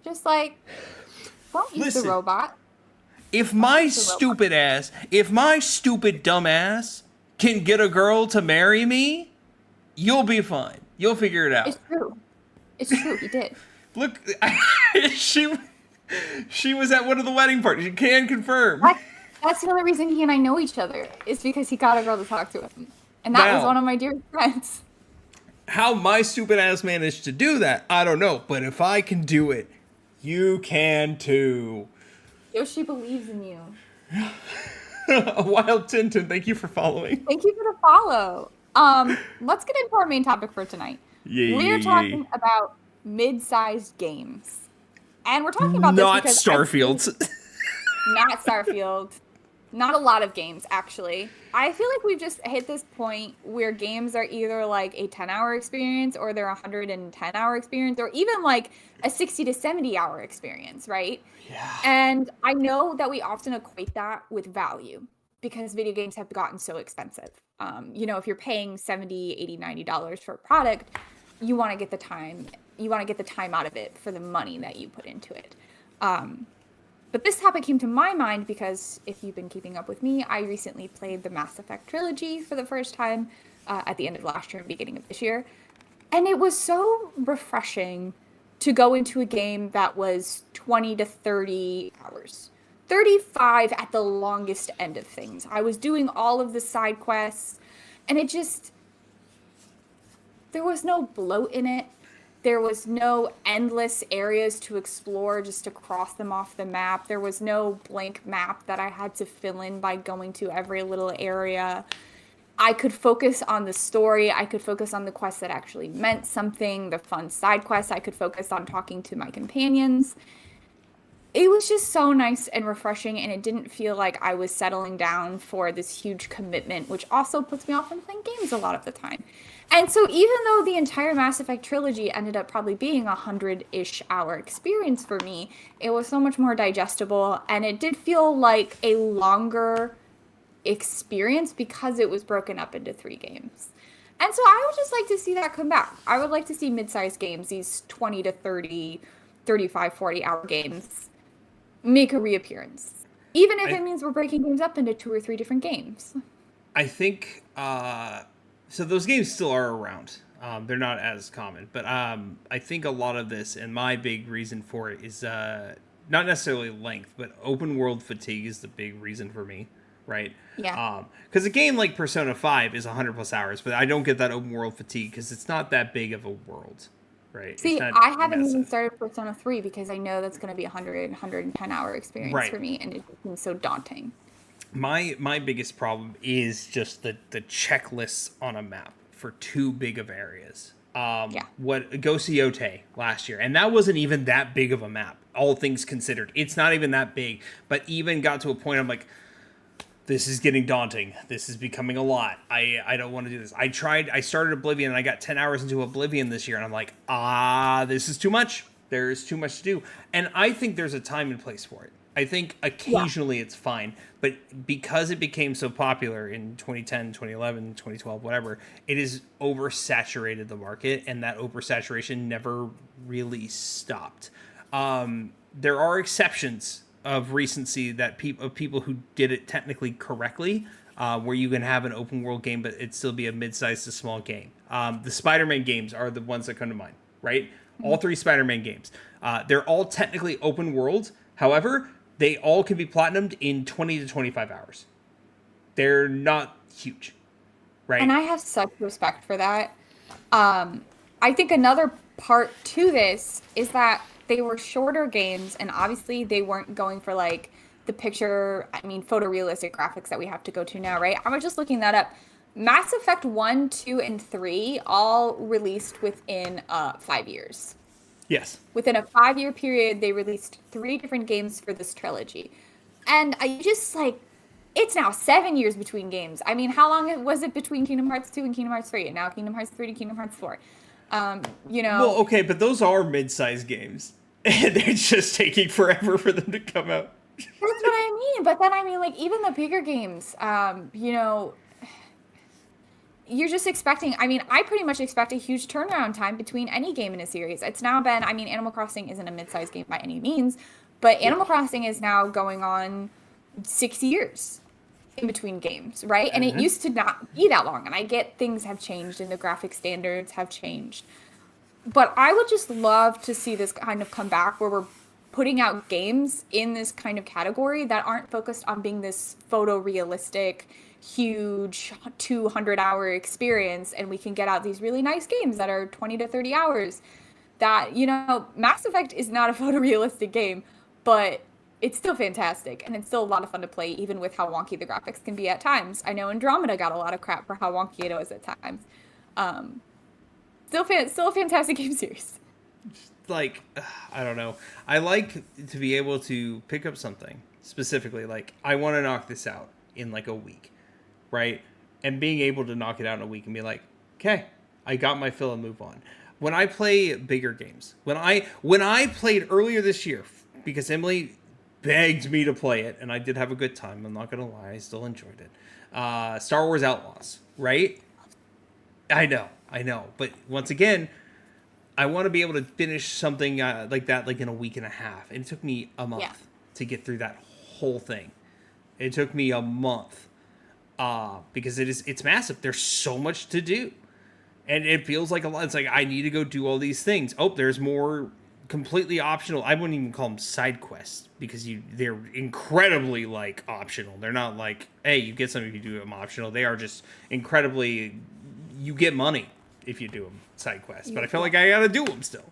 Just don't use the robot. If my stupid dumb ass can get a girl to marry me, you'll be fine. You'll figure it out. It's true. He did. Look, she was at one of the wedding parties. You can confirm. That's the only reason he and I know each other, is because he got a girl to talk to him. And that was one of my dearest friends. How my stupid ass managed to do that, I don't know. But if I can do it, you can too. Yoshi believes in you. A wild Tintin, thank you for following. Thank you for the follow. Let's get into our main topic for tonight. We're talking about mid-sized games. And we're talking about not this Starfield. Not Starfield. Not a lot of games, actually. I feel like we've just hit this point where games are either like a 10-hour experience, or they're a 110-hour experience, or even like a 60 to 70-hour experience, right? Yeah. And I know that we often equate that with value, because video games have gotten so expensive. If you're paying $70, $80, $90 for a product, you want to get the time. You want to get the time out of it for the money that you put into it. But this topic came to my mind because, if you've been keeping up with me, I recently played the Mass Effect trilogy for the first time at the end of last year and beginning of this year. And it was so refreshing to go into a game that was 20 to 30 hours. 35 at the longest end of things. I was doing all of the side quests, and there was no bloat in it. There was no endless areas to explore just to cross them off the map. There was no blank map that I had to fill in by going to every little area. I could focus on the story. I could focus on the quests that actually meant something, the fun side quests. I could focus on talking to my companions. It was just so nice and refreshing, and it didn't feel like I was settling down for this huge commitment, which also puts me off from playing games a lot of the time. And so even though the entire Mass Effect trilogy ended up probably being 100-ish hour experience for me, it was so much more digestible, and it did feel like a longer experience because it was broken up into 3 games. And so I would just like to see that come back. I would like to see mid-sized games, these 20 to 30, 35, 40-hour games, make a reappearance. Even if it means we're breaking games up into 2 or 3 different games. I think, so those games still are around. They're not as common. But I think a lot of this, and my big reason for it is not necessarily length, but open world fatigue is the big reason for me. Right? Yeah. Because a game like Persona 5 is 100 plus hours, but I don't get that open world fatigue because it's not that big of a world. Right? See, I haven't even started Persona 3 because I know that's going to be 100, 110 hour experience for me, and it seems so daunting. My biggest problem is just the checklists on a map for too big of areas. What Goseyote last year, and that wasn't even that big of a map, all things considered. It's not even that big, but even got to a point I'm like, this is getting daunting. This is becoming a lot. I don't want to do this. I started Oblivion, and I got 10 hours into Oblivion this year, and I'm like, this is too much. There's too much to do. And I think there's a time and place for it. I think occasionally it's fine, but because it became so popular in 2010, 2011, 2012, whatever, it has oversaturated the market, and that oversaturation never really stopped. There are exceptions of recency that people who did it technically correctly, where you can have an open world game, but it still be a mid-sized to small game. The Spider-Man games are the ones that come to mind, right? Mm-hmm. All 3 Spider-Man games. They're all technically open world. However, they all can be platinumed in 20 to 25 hours. They're not huge, right? And I have such respect for that. I think another part to this is that they were shorter games, and obviously they weren't going for like the photorealistic graphics that we have to go to now, right? I was just looking that up. Mass Effect 1, 2, and 3 all released within 5 years. Yes. Within a 5-year period, they released 3 different games for this trilogy. And I just it's now 7 years between games. I mean, how long was it between Kingdom Hearts 2 and Kingdom Hearts 3? And now Kingdom Hearts 3 to Kingdom Hearts 4. Well, okay, but those are mid-sized games. And it's just taking forever for them to come out. That's what I mean. But then, even the bigger games, you're just expecting, I pretty much expect a huge turnaround time between any game in a series. It's now been, Animal Crossing isn't a mid-sized game by any means, but Animal Crossing is now going on 6 years in between games, right? And it used to not be that long. And I get things have changed and the graphic standards have changed. But I would just love to see this kind of come back where we're putting out games in this kind of category that aren't focused on being this photorealistic, huge 200-hour experience, and we can get out these really nice games that are 20 to 30 hours. That, Mass Effect is not a photorealistic game, but it's still fantastic, and it's still a lot of fun to play, even with how wonky the graphics can be at times. I know Andromeda got a lot of crap for how wonky it was at times. Still a fantastic game series. I don't know. I like to be able to pick up something specifically. I want to knock this out in a week, right? And being able to knock it out in a week and be like, okay, I got my fill and move on. When I play bigger games, when I played earlier this year, because Emily begged me to play it, and I did have a good time. I'm not gonna lie, I still enjoyed it. Star Wars Outlaws, right? I know. But once again, I want to be able to finish something like that in a week and a half. And it took me a month to get through that whole thing. It took me a month because it's massive. There's so much to do. And it feels like a lot. It's like, I need to go do all these things. Oh, there's more completely optional. I wouldn't even call them side quests because they're incredibly optional. They're not hey, you get something if you do them optional. They are just incredibly, you get money do them side quests. But I feel like I gotta do them still.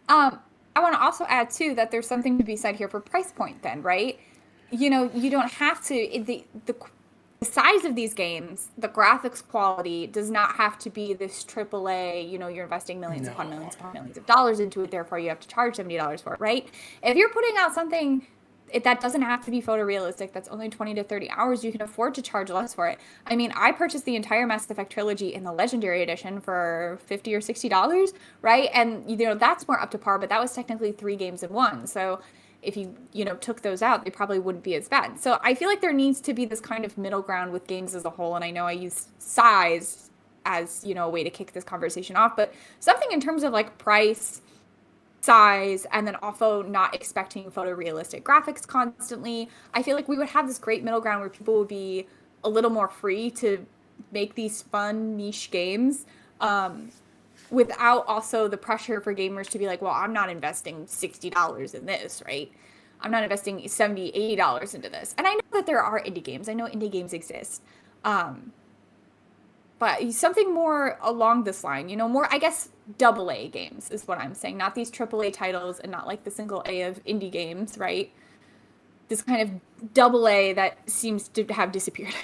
I want to also add too that there's something to be said here for price point. Then, right? You know, you don't have to the size of these games, the graphics quality does not have to be this AAA, you know, you're investing millions upon millions of dollars into it, therefore you have to charge $70 for it, right? If you're putting out something that doesn't have to be photorealistic, that's only 20 to 30 hours, you can afford to charge less for it. I mean, I purchased the entire Mass Effect trilogy in the Legendary Edition for $50 or $60, right? And, you know, that's more up to par, but that was technically 3 games in one. So if you know, took those out, they probably wouldn't be as bad. So I feel like there needs to be this kind of middle ground with games as a whole. And I know I use size as, you know, a way to kick this conversation off, but something in terms of like price, size, and then also not expecting photorealistic graphics constantly. I feel like we would have this great middle ground where people would be a little more free to make these fun niche games. Without also the pressure for gamers to be like, well, I'm not investing $60 in this, right? I'm not investing $70, $80 into this. And I know that there are indie games. I know indie games exist. But something more along this line, you know, more, I guess, AA games is what I'm saying. Not these AAA titles and not like the single A of indie games, right? This kind of AA that seems to have disappeared.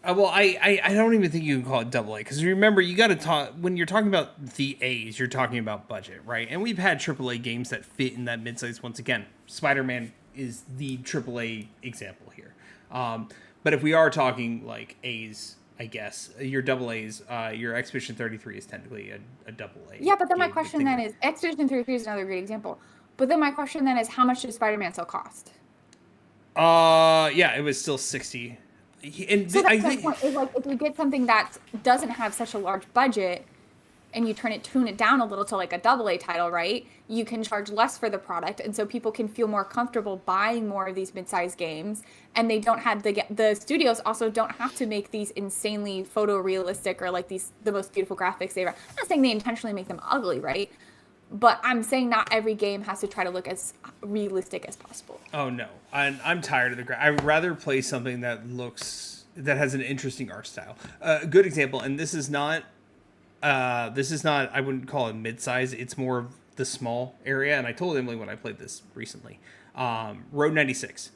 Well, I don't even think you can call it AA, because remember, you got to talk, when you're talking about the A's, you're talking about budget, right? And we've had AAA games that fit in that mid-size. Once again, Spider-Man is the AAA example here. But if we are talking like A's, I guess, your AA's, your Expedition 33 is technically a AA. Yeah, but then my question then is, Expedition 33 is another great example. But then my question then is, how much does Spider-Man still cost? Yeah, it was still 60. And so that's my point, is like, if you get something that doesn't have such a large budget and you tune it down a little to like a AA title, right? You can charge less for the product, and so people can feel more comfortable buying more of these mid-sized games, and they don't have the studios also don't have to make these insanely photorealistic or like the most beautiful graphics they've. I'm not saying they intentionally make them ugly, right? But I'm saying not every game has to try to look as realistic as possible. Oh no, I'm tired of the I'd rather play something that has an interesting art style. A good example, and this is not. I wouldn't call it mid-size. It's more of the small area. And I told Emily when I played this recently. Road 96.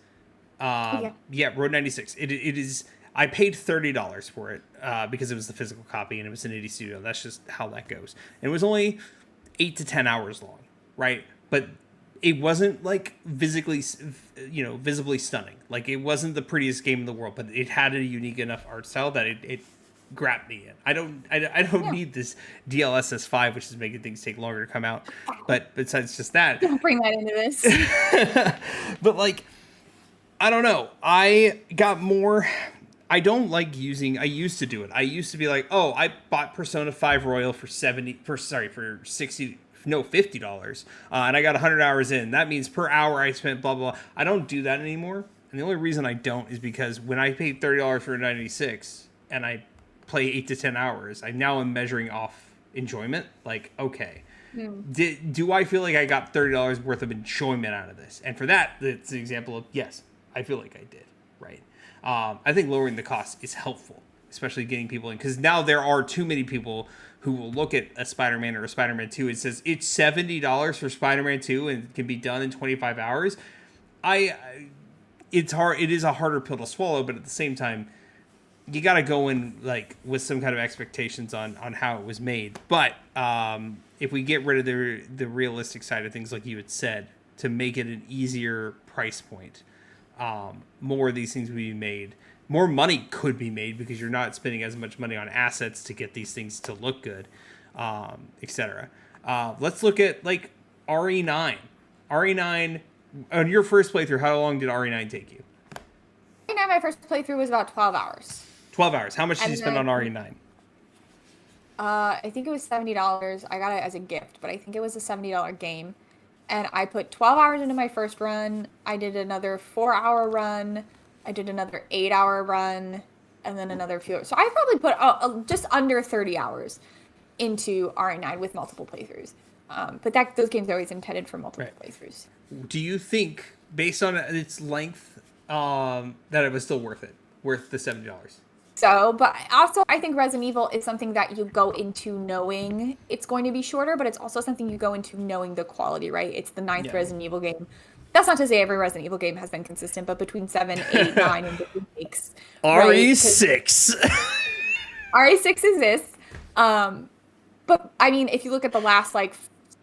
Yeah, Road 96. It is. I paid $30 for it because it was the physical copy and it was an indie studio. That's just how that goes. And it was only 8 to 10 hours long, right? But it wasn't like visibly stunning. Like it wasn't the prettiest game in the world, but it had a unique enough art style that it grabbed me in. I don't need this DLSS 5, which is making things take longer to come out. But besides just that, don't bring that into this. But like, I don't know. I got more. I don't like using. I used to do it. I used to be like, oh, I bought Persona 5 Royal for $50, and I got 100 hours in. That means per hour I spent blah blah blah. I don't do that anymore. And the only reason I don't is because when I paid $30 for 96 and I play 8 to 10 hours, I now am measuring off enjoyment. Like, okay, do I feel like I got $30 worth of enjoyment out of this? And for that, it's an example of yes, I feel like I did. Right. I think lowering the cost is helpful, especially getting people in, because now there are too many people who will look at a Spider-Man or a Spider-Man 2. It says it's $70 for Spider-Man 2 and can be done in 25 hours. It's hard. It is a harder pill to swallow, but at the same time, you got to go in like with some kind of expectations on how it was made. But if we get rid of the realistic side of things, like you had said, to make it an easier price point, more of these things would be made. More money could be made because you're not spending as much money on assets to get these things to look good, etc. Let's look at like RE9. RE9, on your first playthrough, how long did RE9 take you? RE9, my first playthrough was about 12 hours. 12 hours. How much did you spend on RE9? I think it was $70. I got it as a gift, but I think it was a $70 game. And I put 12 hours into my first run. I did another 4-hour run. I did another 8-hour run, and then another few. So I probably put just under 30 hours into RE9 with multiple playthroughs. But those games are always intended for multiple playthroughs. Do you think, based on its length, that it was still worth it? Worth the $70? so, but also I think Resident Evil is something that you go into knowing it's going to be shorter, but it's also something you go into knowing the quality, right? It's the ninth Resident Evil game. That's not to say every Resident Evil game has been consistent, but between 7, 8, 9, and the remakes, RE6. RE6 exists. But I mean, if you look at the last like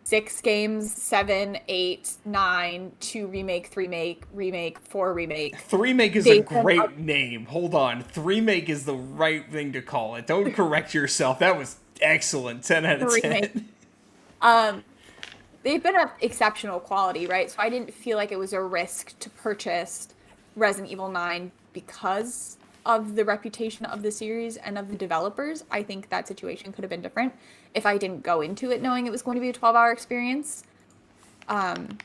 6 games, 7, 8, 9, 2 remake, 3 remake, 4 remake. 3 make is a great name. Hold on. 3 make is the right thing to call it. Don't correct yourself. That was excellent. 10 out of 10. They've been of exceptional quality, right? So I didn't feel like it was a risk to purchase Resident Evil 9 because of the reputation of the series and of the developers. I think that situation could have been different if I didn't go into it knowing it was going to be a 12-hour experience. But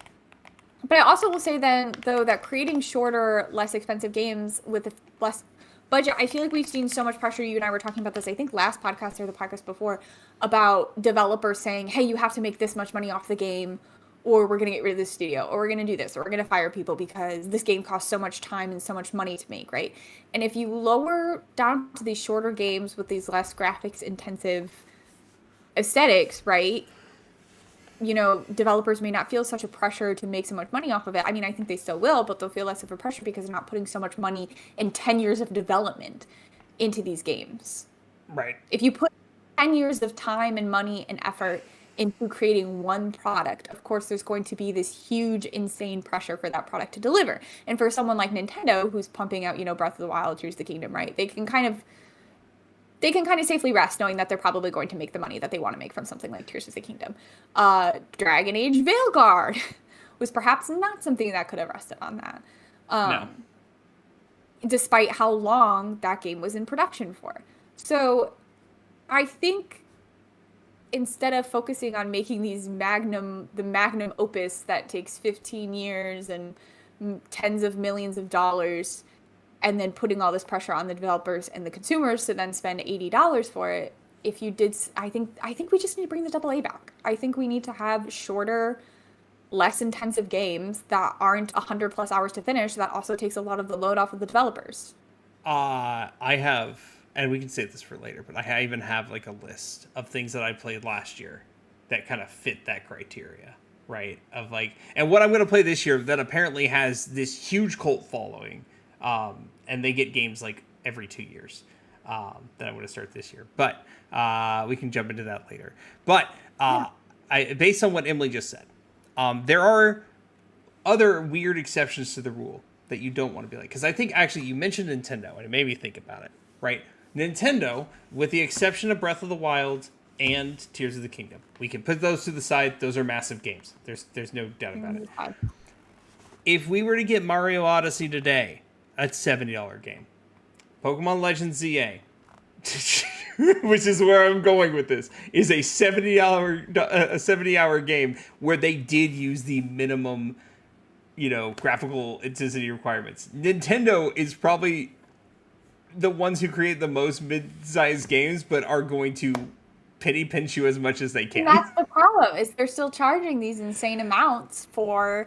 I also will say then, though, that creating shorter, less expensive games with less budget, I feel like we've seen so much pressure. You and I were talking about this, I think, last podcast or the podcast before, about developers saying, hey, you have to make this much money off the game, or we're going to get rid of this studio, or we're going to do this, or we're going to fire people because this game costs so much time and so much money to make, right? And if you lower down to these shorter games with these less graphics-intensive aesthetics, right, you know, developers may not feel such a pressure to make so much money off of it. I mean, I think they still will, but they'll feel less of a pressure because they're not putting so much money and 10 years of development into these games. Right. If you put 10 years of time and money and effort into creating one product, of course, there's going to be this huge, insane pressure for that product to deliver. And for someone like Nintendo, who's pumping out, you know, Breath of the Wild, Tears of the Kingdom, right? They can kind of safely rest knowing that they're probably going to make the money that they want to make from something like Tears of the Kingdom. Dragon Age Veilguard was perhaps not something that could have rested on that. No. Despite how long that game was in production for. So I think instead of focusing on making these the magnum opus that takes 15 years and tens of millions of dollars, and then putting all this pressure on the developers and the consumers to then spend $80 for it, if you did, I think we just need to bring the AA back. I think we need to have shorter, less intensive games that aren't 100+ hours to finish. That also takes a lot of the load off of the developers. I have, and we can save this for later, but I even have like a list of things that I played last year that kind of fit that criteria, right? Of like, and what I'm going to play this year that apparently has this huge cult following. And they get games like every 2 years that I'm going to start this year. But we can jump into that later. But based on what Emily just said, there are other weird exceptions to the rule that you don't want to be like. Because I think actually you mentioned Nintendo, and it made me think about it, right? Nintendo, with the exception of Breath of the Wild and Tears of the Kingdom, we can put those to the side. Those are massive games. There's no doubt about it. If we were to get Mario Odyssey today, a $70 game. Pokemon Legends ZA, which is where I'm going with this, is a $70 game where they did use the minimum, you know, graphical intensity requirements. Nintendo is probably the ones who create the most mid-sized games, but are going to pity pinch you as much as they can. And that's the problem, is they're still charging these insane amounts for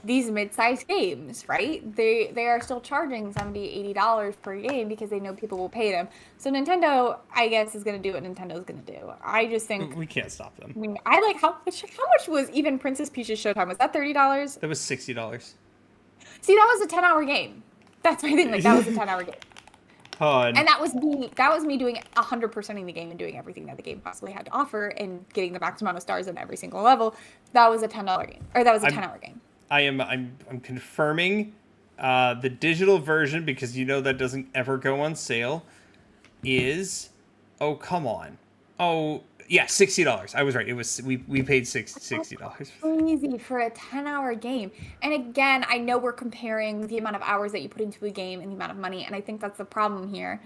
these mid-sized games, right? They are still charging $70, $80 per game because they know people will pay them. So Nintendo, I guess, is going to do what Nintendo's going to do. I just think we can't stop them. I mean, I like how much was even Princess Peach's Showtime? Was that $30? That was $60. See, that was a 10-hour game. That's my thing. Like, that was a 10-hour game. And that was me doing 100%ing the game and doing everything that the game possibly had to offer and getting the maximum amount of stars on every single level. That was a $10 game, or that was a 10-hour game. I'm confirming the digital version, because you know that doesn't ever go on sale, is, oh, come on. Oh, yeah, $60. I was right. It was we paid $60. Crazy for a 10-hour game. And again, I know we're comparing the amount of hours that you put into a game and the amount of money, and I think that's the problem here.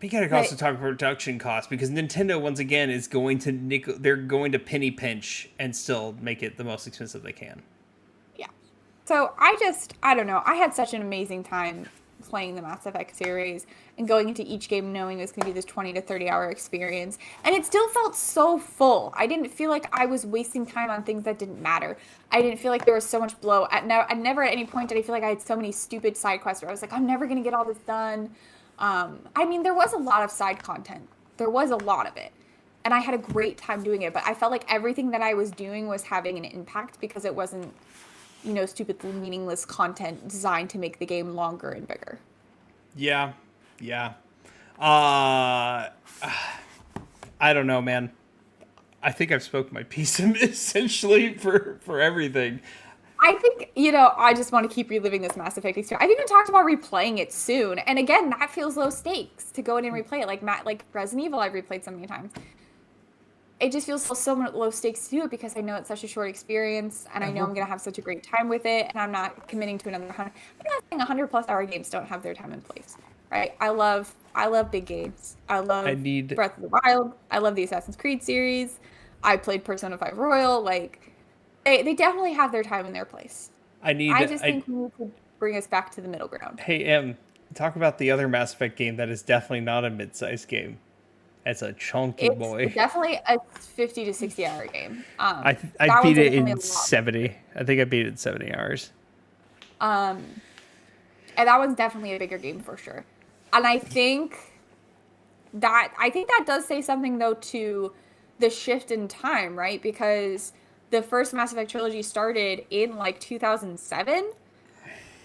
We gotta also talk production costs, because Nintendo once again is going to they're going to penny pinch and still make it the most expensive they can. Yeah. So I don't know. I had such an amazing time playing the Mass Effect series and going into each game knowing it was going to be this 20 to 30 hour experience. And it still felt so full. I didn't feel like I was wasting time on things that didn't matter. I didn't feel like there was so much blow. Never at any point did I feel like I had so many stupid side quests where I was like, I'm never going to get all this done. I mean, there was a lot of side content. There was a lot of it. And I had a great time doing it, but I felt like everything that I was doing was having an impact because it wasn't, stupidly meaningless content designed to make the game longer and bigger. Yeah. I don't know, man. I think I've spoken my piece essentially for everything. I think, I just want to keep reliving this Mass Effect experience. I've even talked about replaying it soon. And again, that feels low stakes to go in and replay it. Like Resident Evil, I've replayed so many times. It just feels so low stakes to do it because I know it's such a short experience and I know I'm going to have such a great time with it. And I'm not committing to another 100. I'm not saying 100 plus hour games don't have their time and place, right? I love big games. I love Breath of the Wild. I love the Assassin's Creed series. I played Persona 5 Royal. Like, they definitely have their time and their place. I just think we need to bring us back to the middle ground. Hey, talk about the other Mass Effect game that is definitely not a mid-sized game. It's a chunky boy. It's definitely a 50 to 60 hour game. I beat it in 70. I think I beat it in 70 hours. And that one's definitely a bigger game for sure. And I think that does say something though to the shift in time, right? Because the first Mass Effect trilogy started in like 2007.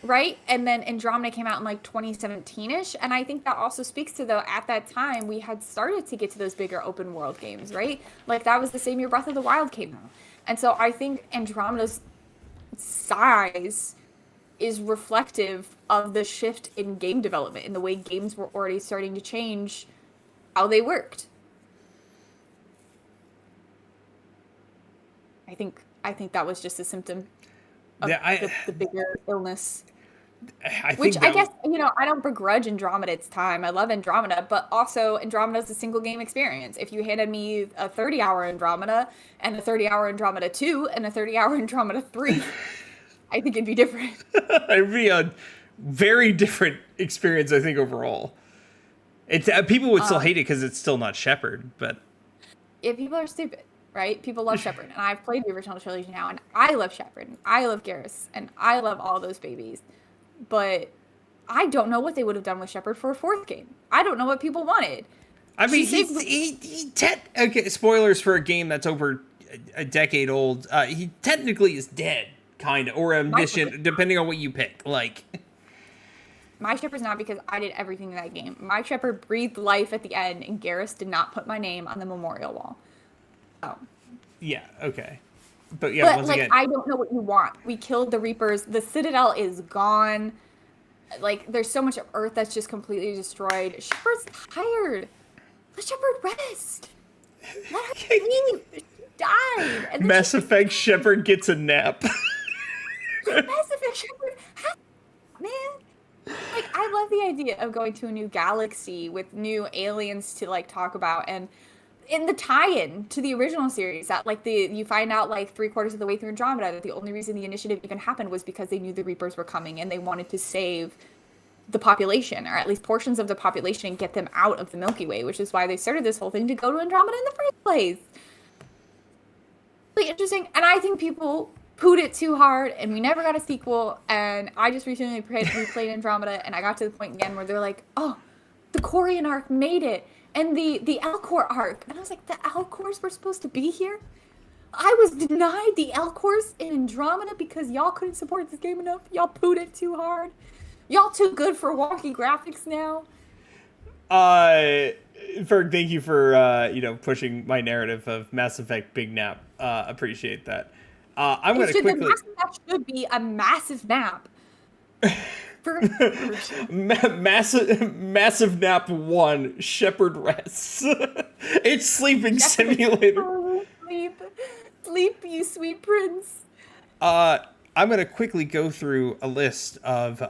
Right? And then Andromeda came out in like 2017-ish. And I think that also speaks to, though, at that time, we had started to get to those bigger open world games, right? Like that was the same year Breath of the Wild came out. And so I think Andromeda's size is reflective of the shift in game development, in the way games were already starting to change how they worked. I think that was just a symptom of the bigger illness. I guess, I don't begrudge Andromeda its time. I love Andromeda, but also Andromeda's a single game experience. If you handed me a 30-hour Andromeda and a 30-hour Andromeda 2 and a 30-hour Andromeda 3, I think it'd be different. It'd be a very different experience, I think, overall. It's people would still hate it because it's still not Shepard, but... Yeah, people are stupid, right? People love Shepard, and I've played the original trilogy now, and I love Shepard, and I love Garrus, and I love all those babies. But I don't know what they would have done with Shepard for a fourth game. I don't know what people wanted. I mean, okay, spoilers for a game that's over a decade old. He technically is dead, kind of, or omniscient, depending on what you pick. Like, my Shepard's not, because I did everything in that game. My Shepard breathed life at the end, and Garrus did not put my name on the memorial wall. Oh. Yeah. Okay. But yeah, once again, I don't know what you want. We killed the Reapers. The Citadel is gone. Like, there's so much of Earth that's just completely destroyed. Shepard's tired. Let Shepard rest. Let her sleep. She died. And Mass Effect Shepard gets a nap. Mass Effect Shepard, man. Like, I love the idea of going to a new galaxy with new aliens to like talk about, and in the tie-in to the original series, that like you find out like 3/4 of the way through Andromeda that the only reason the initiative even happened was because they knew the Reapers were coming and they wanted to save the population, or at least portions of the population, and get them out of the Milky Way, which is why they started this whole thing to go to Andromeda in the first place. Really interesting, and I think people pooed it too hard, and we never got a sequel. And I just recently replayed Andromeda, and I got to the point again where they're like, "Oh, the Corian arc made it." And the Elcor arc. And I was like, the Elcors were supposed to be here? I was denied the Elcors in Andromeda because y'all couldn't support this game enough? Y'all pooed it too hard? Y'all too good for wonky graphics now? Ferg, thank you for, pushing my narrative of Mass Effect Big Nap. Appreciate that. I'm going to quickly... That should be a massive nap. Massive Nap 1, Shepard rests. It's sleeping simulator. Oh, sleep, you sweet prince. I'm gonna quickly go through a list of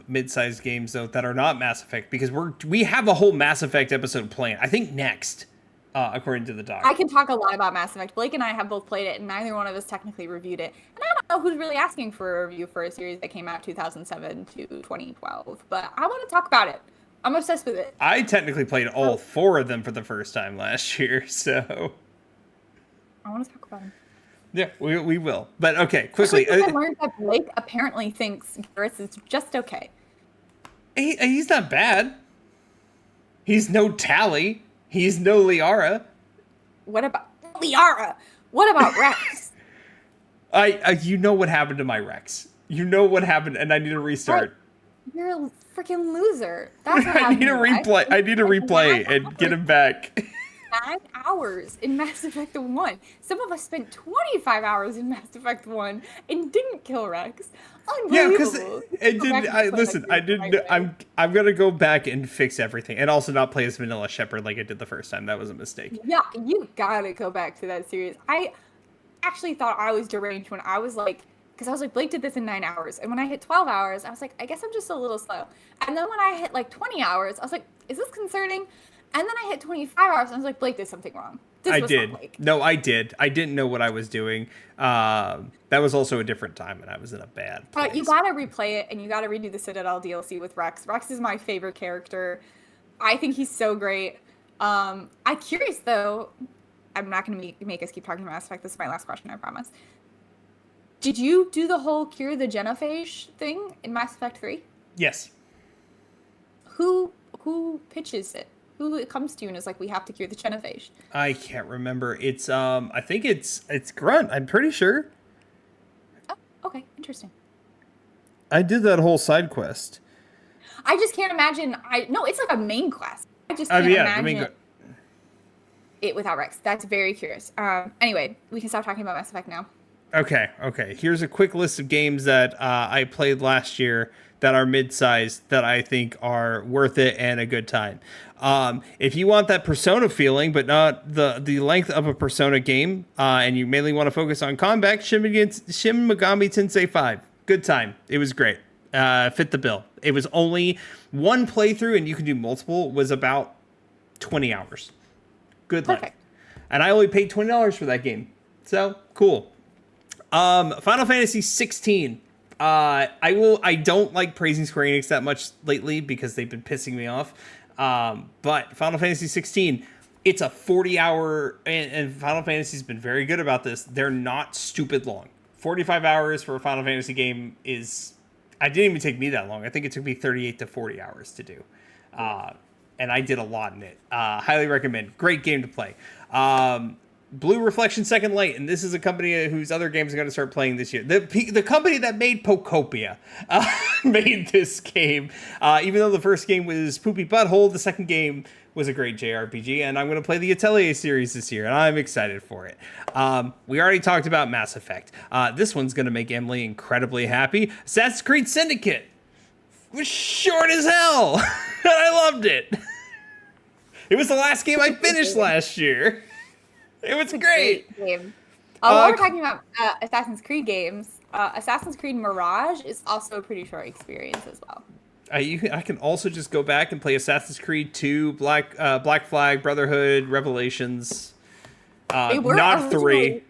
mid-sized games though that are not Mass Effect, because we have a whole Mass Effect episode planned. I think next, according to the doc. I can talk a lot about Mass Effect. Blake and I have both played it, and neither one of us technically reviewed it. And I don't know who's really asking for a review for a series that came out 2007 to 2012, but I want to talk about it. I'm obsessed with it. I technically played all 4 of them for the first time last year, so... I want to talk about them. Yeah, we will. But okay, quickly. I learned that Blake apparently thinks Garrus is just okay. He's not bad. He's no Tally. He's no Liara. What about Liara? What about Rex? You know what happened to my Rex. You know what happened, and I need to restart. You're a freaking loser. That's what I need to replay. I need to replay and get him back. 9 hours in Mass Effect 1. Some of us spent 25 hours in Mass Effect 1 and didn't kill Rex. Yeah, because Unbelievable. it didn't. Listen, I didn't. I'm gonna go back and fix everything, and also not play as Vanilla Shepard like I did the first time. That was a mistake. Yeah, you gotta go back to that series. I actually thought I was deranged when I was like, because I was like, Blake did this in 9 hours, and when I hit 12 hours, I was like, I guess I'm just a little slow. And then when I hit like 20 hours, I was like, is this concerning? And then I hit 25 hours, and I was like, Blake did something wrong. I did. No, I did. I didn't know what I was doing. That was also a different time, and I was in a bad place. But you gotta replay it, and you gotta redo the Citadel DLC with Rex. Rex is my favorite character. I think he's so great. I'm curious, though. I'm not gonna make us keep talking about Mass Effect. This is my last question, I promise. Did you do the whole cure the genophage thing in Mass Effect 3? Yes. Who pitches it? Who it comes to you and is like, we have to cure the genophage? I can't remember. It's I think it's Grunt. I'm pretty sure. Oh, okay, interesting. I did that whole side quest. I just can't imagine. No, it's like a main quest. I just can't imagine it without Rex. That's very curious. Anyway, we can stop talking about Mass Effect now. Okay. Here's a quick list of games that I played last year that are mid-sized that I think are worth it and a good time. If you want that Persona feeling, but not the length of a Persona game, and you mainly want to focus on combat, Shin Megami Tensei 5. Good time. It was great. Fit the bill. It was only one playthrough, and you can do multiple, was about 20 hours. Good length. And I only paid $20 for that game. So, cool. Final Fantasy 16. I don't like praising Square Enix that much lately because they've been pissing me off. But Final Fantasy 16, it's a 40-hour, and Final Fantasy's been very good about this. They're not stupid long. 45 hours for a Final Fantasy game I didn't even take me that long. I think it took me 38 to 40 hours to do. And I did a lot in it. Highly recommend. Great game to play. Blue Reflection Second Light, and this is a company whose other games are going to start playing this year. The company that made Pokopia made this game. Even though the first game was Poopy Butthole, the second game was a great JRPG, and I'm going to play the Atelier series this year, and I'm excited for it. We already talked about Mass Effect. This one's going to make Emily incredibly happy. Assassin's Creed Syndicate was short as hell, and I loved it. It was the last game I finished last year. It was great. Game. While we're talking about Assassin's Creed games, Assassin's Creed Mirage is also a pretty short experience as well. I can also just go back and play Assassin's Creed 2, Black Flag, Brotherhood, Revelations. They were not 3.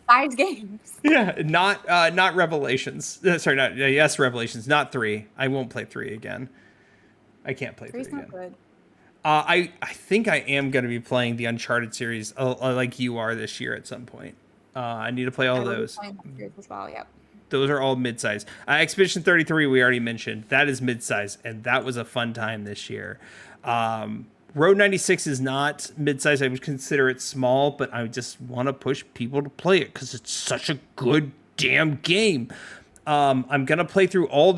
5 games. Yeah, not Revelations. Yes, Revelations, not 3. I won't play 3 again. I can't play 3 again. Not good. I think I am going to be playing the Uncharted series like you are this year at some point. I need to play all those. As well, yep. Those are all mid-size. Expedition 33 we already mentioned. That is mid-size, and that was a fun time this year. Road 96 is not mid-size. I would consider it small, but I just want to push people to play it because it's such a good damn game. I'm gonna play through all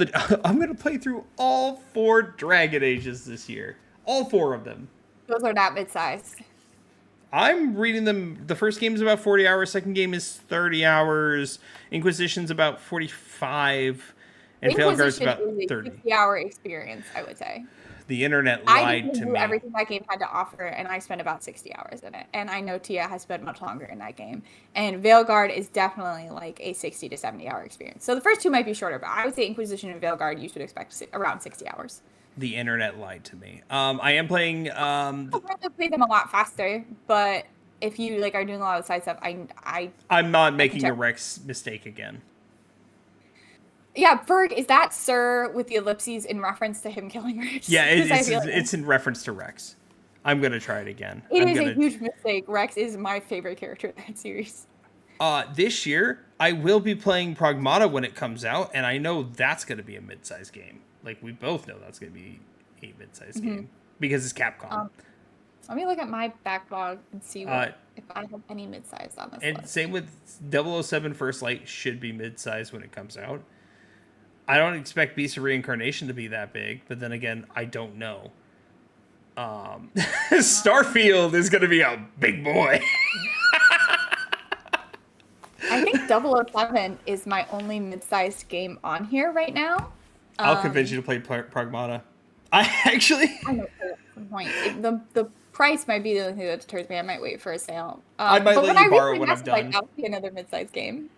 4 Dragon Ages this year. All 4 of them. Those are not mid-size. I'm reading them. The first game is about 40 hours. Second game is 30 hours. Inquisition's about 45. And Veilguard's about 30. 50-hour experience, I would say. The internet lied to me. Everything that game had to offer, and I spent about 60 hours in it. And I know Tia has spent much longer in that game. And Veilguard is definitely like a 60 to 70-hour experience. So the first 2 might be shorter, but I would say Inquisition and Veilguard you should expect around 60 hours. The internet lied to me. I am playing. I play them a lot faster, but if you are doing a lot of side stuff, I'm not making a Rex mistake again. Yeah, Berg, is that Sir with the ellipses in reference to him killing Rex? Yeah, it's in reference to Rex. I'm gonna try it again. It is a huge mistake. Rex is my favorite character in that series. This year, I will be playing Pragmata when it comes out, and I know that's going to be a mid-sized game. Like, we both know that's going to be a mid-sized game because it's Capcom. Let me look at my backlog and see if I have any mid-size on this list. Same with 007 First Light should be mid-sized when it comes out. I don't expect Beast of Reincarnation to be that big, but then again, I don't know. Starfield is going to be a big boy. I think 007 is my only mid-sized game on here right now. I'll convince you to play Pragmata. I know at some point. The price might be the only thing that deters me. I might wait for a sale. I might let you borrow when I'm done. Like, that would be another mid-sized game.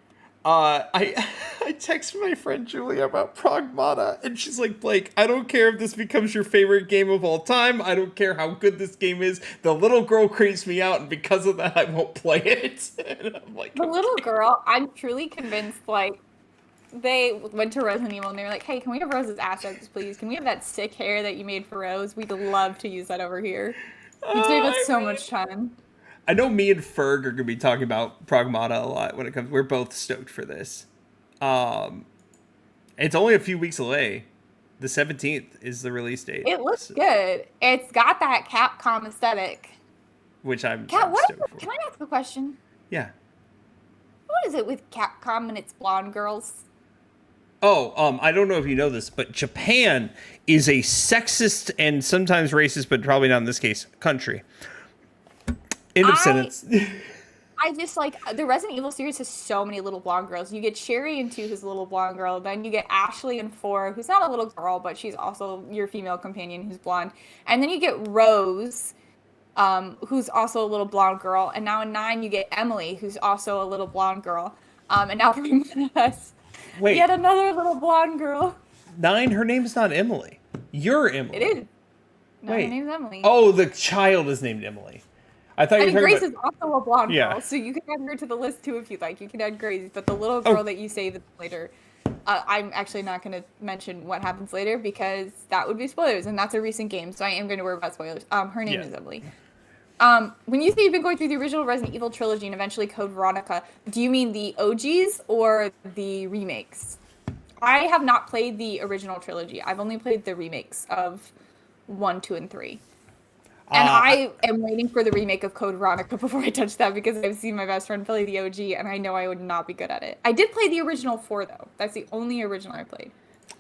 I text my friend Julia about Pragmata, and she's like, Blake, I don't care if this becomes your favorite game of all time. I don't care how good this game is. The little girl creeps me out, and because of that, I won't play it. And I'm like, the little girl, I'm truly convinced, like, they went to Resident Evil, and they were like, hey, can we have Rose's assets, please? Can we have that sick hair that you made for Rose? We'd love to use that over here. You'd save us so much time. I know me and Ferg are going to be talking about Pragmata a lot when it comes. We're both stoked for this. It's only a few weeks away. The 17th is the release date. It looks good. It's got that Capcom aesthetic. Which I'm stoked for. Can I ask a question? Yeah. What is it with Capcom and its blonde girls? Oh, I don't know if you know this, but Japan is a sexist and sometimes racist, but probably not in this case, country. End of sentence. I just like the Resident Evil series has so many little blonde girls. You get Sherry in 2, who's a little blonde girl. Then you get Ashley in 4, who's not a little girl, but she's also your female companion who's blonde. And then you get Rose, who's also a little blonde girl. And now in 9, you get Emily, who's also a little blonde girl. And now for us, yet another little blonde girl. 9, her name's not Emily. You're Emily. It is. No, her name's Emily. Oh, the child is named Emily. I thought you were Grace talking is also a blonde girl, so you can add her to the list too if you'd like. You can add Grace, but the little girl that you say later, I'm actually not going to mention what happens later because that would be spoilers, and that's a recent game, so I am going to worry about spoilers. Her name is Emily. When you say you've been going through the original Resident Evil trilogy and eventually Code Veronica, do you mean the OGs or the remakes? I have not played the original trilogy. I've only played the remakes of 1, 2, and 3. And I am waiting for the remake of Code Veronica before I touch that because I've seen my best friend play the OG and I know I would not be good at it. I did play the original 4 though. That's the only original I played.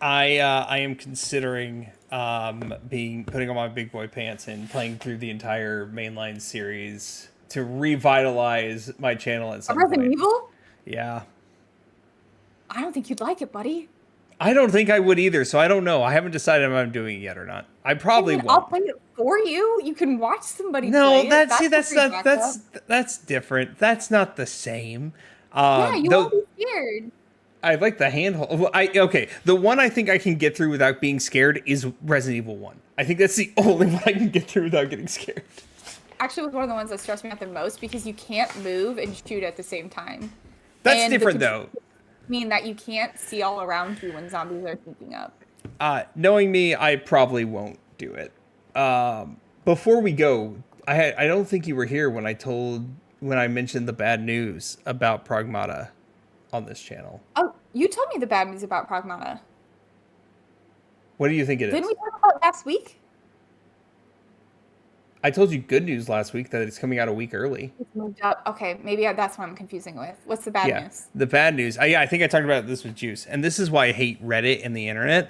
I am considering putting on my big boy pants and playing through the entire mainline series to revitalize my channel at some point. Resident Evil? Yeah. I don't think you'd like it, buddy. I don't think I would either, so I don't know. I haven't decided if I'm doing it yet or not. I probably won't. I'll play it for you. You can watch somebody play it. That's different. That's not the same. Yeah, you won't be scared. I like the handhold. Okay, the one I think I can get through without being scared is Resident Evil 1. I think that's the only one I can get through without getting scared. Actually, it was one of the ones that stressed me out the most because you can't move and shoot at the same time. That's different, though. Mean that you can't see all around you when zombies are sneaking up. Knowing me, I probably won't do it. Before we go, I don't think you were here when I mentioned the bad news about Pragmata on this channel. Oh, you told me the bad news about Pragmata. What do you think it is? Didn't we talk about it last week? I told you good news last week that it's coming out a week early. It's moved up. Okay, maybe that's what I'm confusing with. What's the bad news? The bad news. I think I talked about this with Juice, and this is why I hate Reddit and the internet.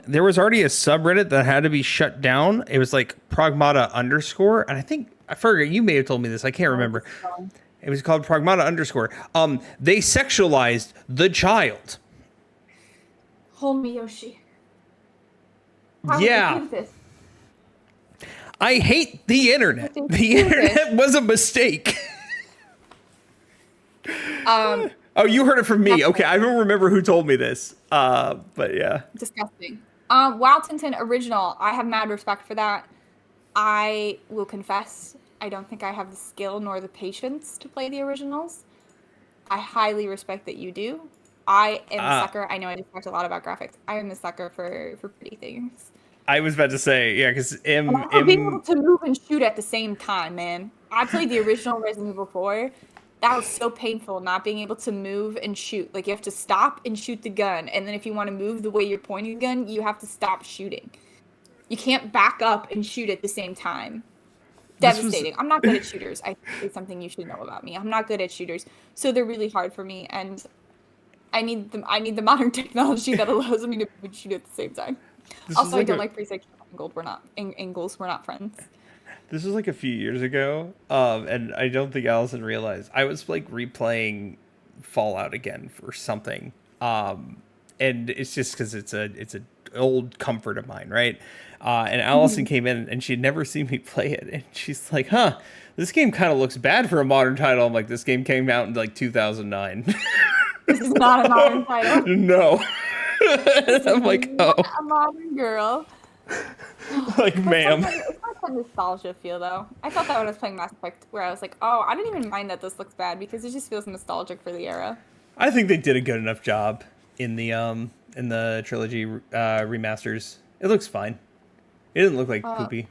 There was already a subreddit that had to be shut down. It was like Pragmata _, and I forget. You may have told me this. I can't remember. It was called Pragmata _. They sexualized the child. Hold me, Yoshi. Yeah. I hate the internet. The internet was a mistake. Oh, you heard it from me. Definitely. Okay, I don't remember who told me this. But yeah. Disgusting. WoW Tintin original. I have mad respect for that. I will confess, I don't think I have the skill nor the patience to play the originals. I highly respect that you do. I am a sucker. I know I just talked a lot about graphics. I am a sucker for pretty things. I was about to say, yeah, because being able to move and shoot at the same time, man. I played the original Resident Evil 4, That was so painful, not being able to move and shoot. Like, you have to stop and shoot the gun, and then if you want to move the way you're pointing the gun, you have to stop shooting. You can't back up and shoot at the same time. Devastating. I'm not good at shooters. I think it's something you should know about me. I'm not good at shooters, so they're really hard for me, and I need the modern technology that allows me to shoot at the same time. Also, I don't like pre-section angles. We're not friends. This was like a few years ago, and I don't think Allison realized. I was like replaying Fallout again for something, and it's just because it's an old comfort of mine, right? And Allison came in and she'd never seen me play it, and she's like, "Huh, this game kind of looks bad for a modern title." I'm like, "This game came out in like 2009." This is not a modern title. No. I'm like, oh, a modern girl. Like, ma'am. It's like a nostalgia feel, though. I felt that when I was playing Mass Effect, where I was like, oh, I didn't even mind that this looks bad because it just feels nostalgic for the era. I think they did a good enough job in the trilogy remasters. It looks fine. It didn't look like poopy.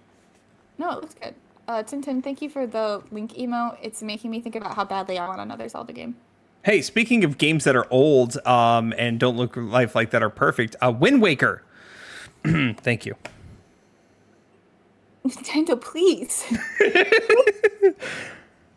No, it looks good. Tintin, thank you for the link emo. It's making me think about how badly I want another Zelda game. Hey, speaking of games that are old and don't look like that are perfect, Wind Waker. Thank you. Nintendo, please.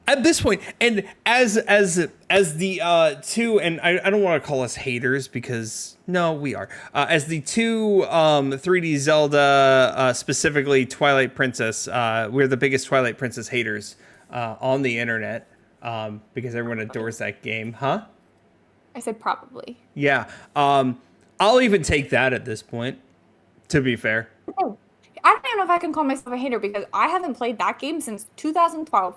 At this point, and as the two, and I don't want to call us haters because no, we are. As the two 3D Zelda, specifically Twilight Princess, we're the biggest Twilight Princess haters on the internet because everyone adores that game, huh? I said probably. Yeah. I'll even take that at this point, to be fair. Oh, I don't even know if I can call myself a hater because I haven't played that game since 2012.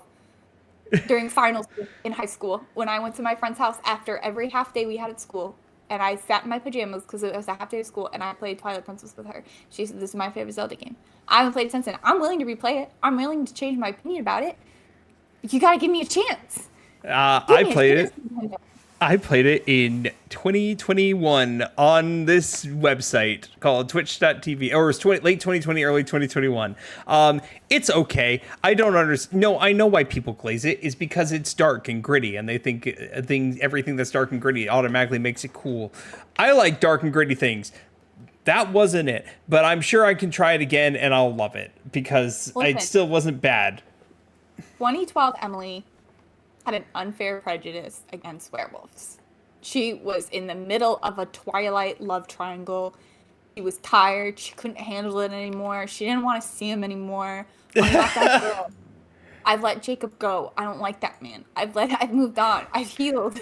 During finals in high school, when I went to my friend's house after every half day we had at school, and I sat in my pajamas because it was a half day of school, and I played Twilight Princess with her. She said, "This is my favorite Zelda game." I haven't played it since then. I'm willing to replay it. I'm willing to change my opinion about it. You gotta give me a chance. I played it in 2021 on this website called twitch.tv, or it was late 2020, early 2021. It's okay. I don't understand. No, I know why people glaze it is because it's dark and gritty, and they think everything that's dark and gritty automatically makes it cool. I like dark and gritty things. That wasn't it, but I'm sure I can try it again and I'll love it because it still wasn't bad. 2012 Emily had an unfair prejudice against werewolves. She was in the middle of a Twilight love triangle. She was tired. She couldn't handle it anymore. She didn't want to see him anymore. I'm not that girl. I've let Jacob go. I don't like that man. I've moved on. I've healed.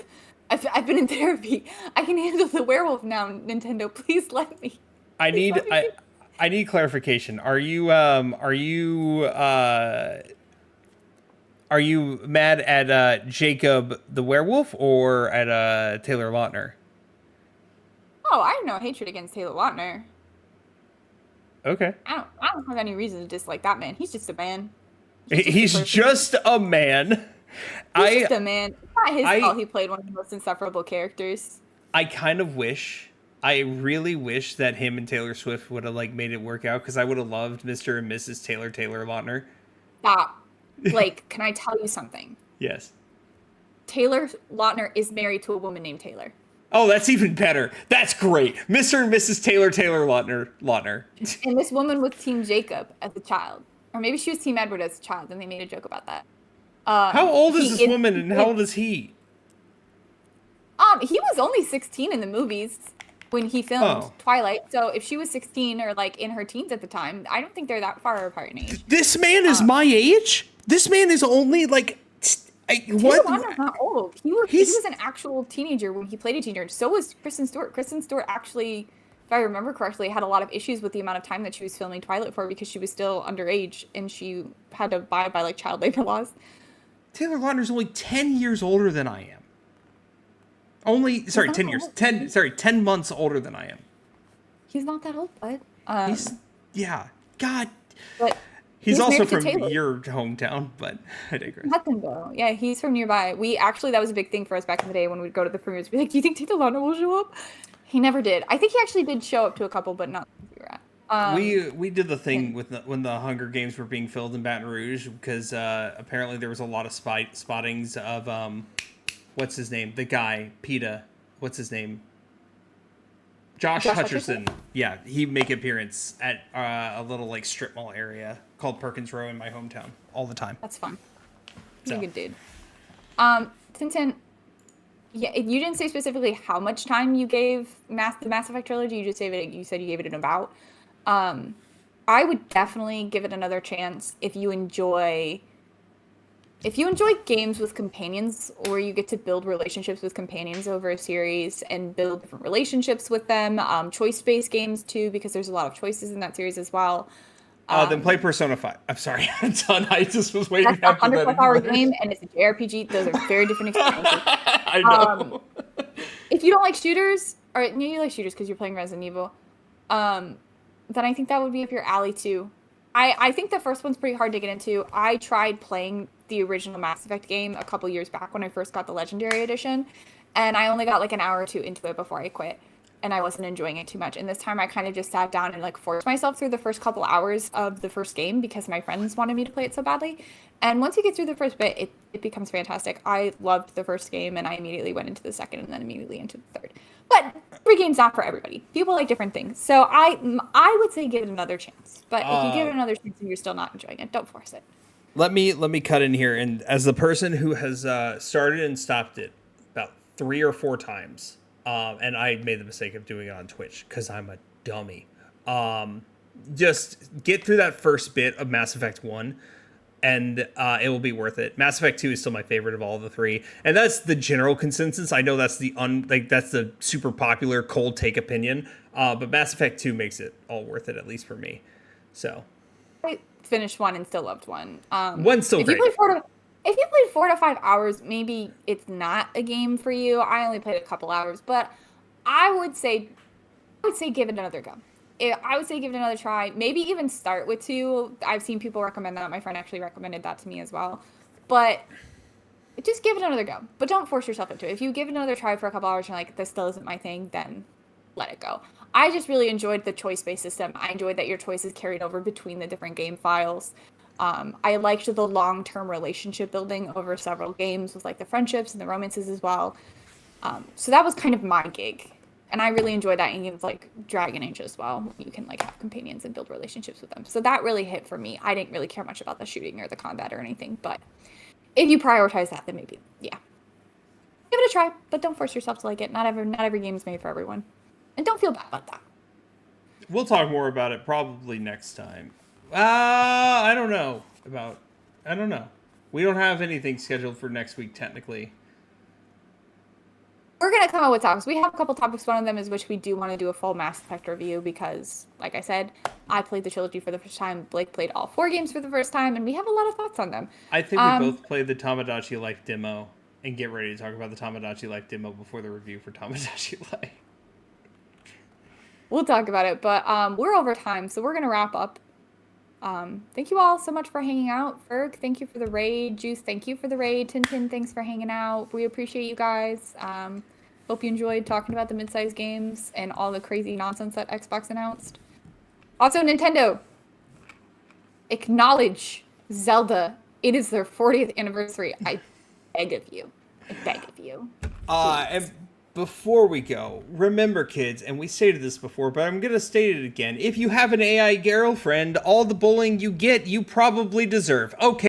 I've been in therapy. I can handle the werewolf now, Nintendo. Please let me. I need clarification. Are you mad at Jacob the werewolf or at Taylor Lautner? Oh, I have no hatred against Taylor Lautner. Okay. I don't have any reason to dislike that man. He's just a man. He's just a man. He's just a man. It's not his fault he played one of the most insufferable characters. I really wish that him and Taylor Swift would have made it work out because I would have loved Mr. and Mrs. Taylor Lautner. Stop. Can I tell you something? Yes. Taylor Lautner is married to a woman named Taylor. Oh, that's even better. That's great. Mr. and Mrs. Taylor Lautner. And this woman was Team Jacob as a child. Or maybe she was Team Edward as a child, and they made a joke about that. How old is this woman, and how old is he? He was only 16 in the movies when he filmed Twilight. So if she was 16 or in her teens at the time, I don't think they're that far apart in age. This man is my age? This man is only what? Lautner's not old. He was an actual teenager when he played a teenager. So was Kristen Stewart. Kristen Stewart actually, if I remember correctly, had a lot of issues with the amount of time that she was filming Twilight for because she was still underage and she had to abide by child labor laws. Taylor Lautner's only 10 years older than I am. 10 years. 10 months older than I am. He's not that old, bud. God. But he's also from your hometown, but I digress. Nothing though. Yeah, he's from nearby. That was a big thing for us back in the day when we'd go to the premieres. Be like, do you think Taylor Lautner will show up? He never did. I think he actually did show up to a couple, but not where we were at. We did the thing with when the Hunger Games were being filmed in Baton Rouge because apparently there was a lot of spottings of what's his name, the guy PETA, what's his name, Josh Hutcherson. Yeah, he make appearance at a little like strip mall area called Perkins Row in my hometown all the time. That's fun. He's a good dude. Tintin, yeah, you didn't say specifically how much time you gave the Mass Effect trilogy. You said you gave it an about. I would definitely give it another chance if you enjoy games with companions, or you get to build relationships with companions over a series and build different relationships with them. Choice-based games too, because there's a lot of choices in that series as well. Then play Persona 5. I'm sorry, I'm done. I just was waiting that's after that. That's a 100+ hour game, and it's a JRPG. Those are very different experiences. I know. If you don't like shooters, or you like shooters because you're playing Resident Evil, then I think that would be up your alley too. I think the first one's pretty hard to get into. I tried playing the original Mass Effect game a couple years back when I first got the Legendary Edition, and I only got like an hour or two into it before I quit, and I wasn't enjoying it too much. And this time I kind of just sat down and like forced myself through the first couple hours of the first game because my friends wanted me to play it so badly. And once you get through the first bit, it becomes fantastic. I loved the first game, and I immediately went into the second and then immediately into the third. But every game's not for everybody. People like different things. So I would say give it another chance. But if you give it another chance and you're still not enjoying it, don't force it. Let me cut in here, and as the person who has started and stopped it about 3 or 4 times, and I made the mistake of doing it on Twitch because I'm a dummy. Just get through that first bit of Mass Effect 1, and it will be worth it. Mass Effect 2 is still my favorite of all the 3, and that's the general consensus. I know that's that's the super popular cold take opinion, but Mass Effect 2 makes it all worth it, at least for me. So I finished 1 and still loved 1. One's still great. If you played 4 to 5 hours, maybe it's not a game for you. I only played a couple hours, but I would say give it another go. I would say give it another try. Maybe even start with 2. I've seen people recommend that. My friend actually recommended that to me as well. But just give it another go. But don't force yourself into it. If you give it another try for a couple hours and you're like, this still isn't my thing, then let it go. I just really enjoyed the choice-based system. I enjoyed that your choices carried over between the different game files. I liked the long-term relationship building over several games with like the friendships and the romances as well. So that was kind of my gig. And I really enjoyed that in games like Dragon Age as well. You can like have companions and build relationships with them. So that really hit for me. I didn't really care much about the shooting or the combat or anything. But if you prioritize that, then maybe, yeah. Give it a try, but don't force yourself to like it. Not every game is made for everyone. And don't feel bad about that. We'll talk more about it probably next time. I don't know. We don't have anything scheduled for next week, technically. We're going to come up with topics. We have a couple topics. One of them is which we do want to do a full Mass Effect review because, like I said, I played the trilogy for the first time. Blake played all 4 games for the first time, and we have a lot of thoughts on them. I think we both played the Tamagotchi Life demo and get ready to talk about the Tamagotchi Life demo before the review for Tamagotchi Life. We'll talk about it, but we're over time, so we're going to wrap up. Thank you all so much for hanging out. Ferg, thank you for the raid. Juice, thank you for the raid. Tintin, thanks for hanging out. We appreciate you guys. Hope you enjoyed talking about the mid-sized games and all the crazy nonsense that Xbox announced. Also, Nintendo, acknowledge Zelda. It is their 40th anniversary. I beg of you. And before we go, remember, kids, and we stated this before, but I'm going to state it again. If you have an AI girlfriend, all the bullying you get, you probably deserve. Okay.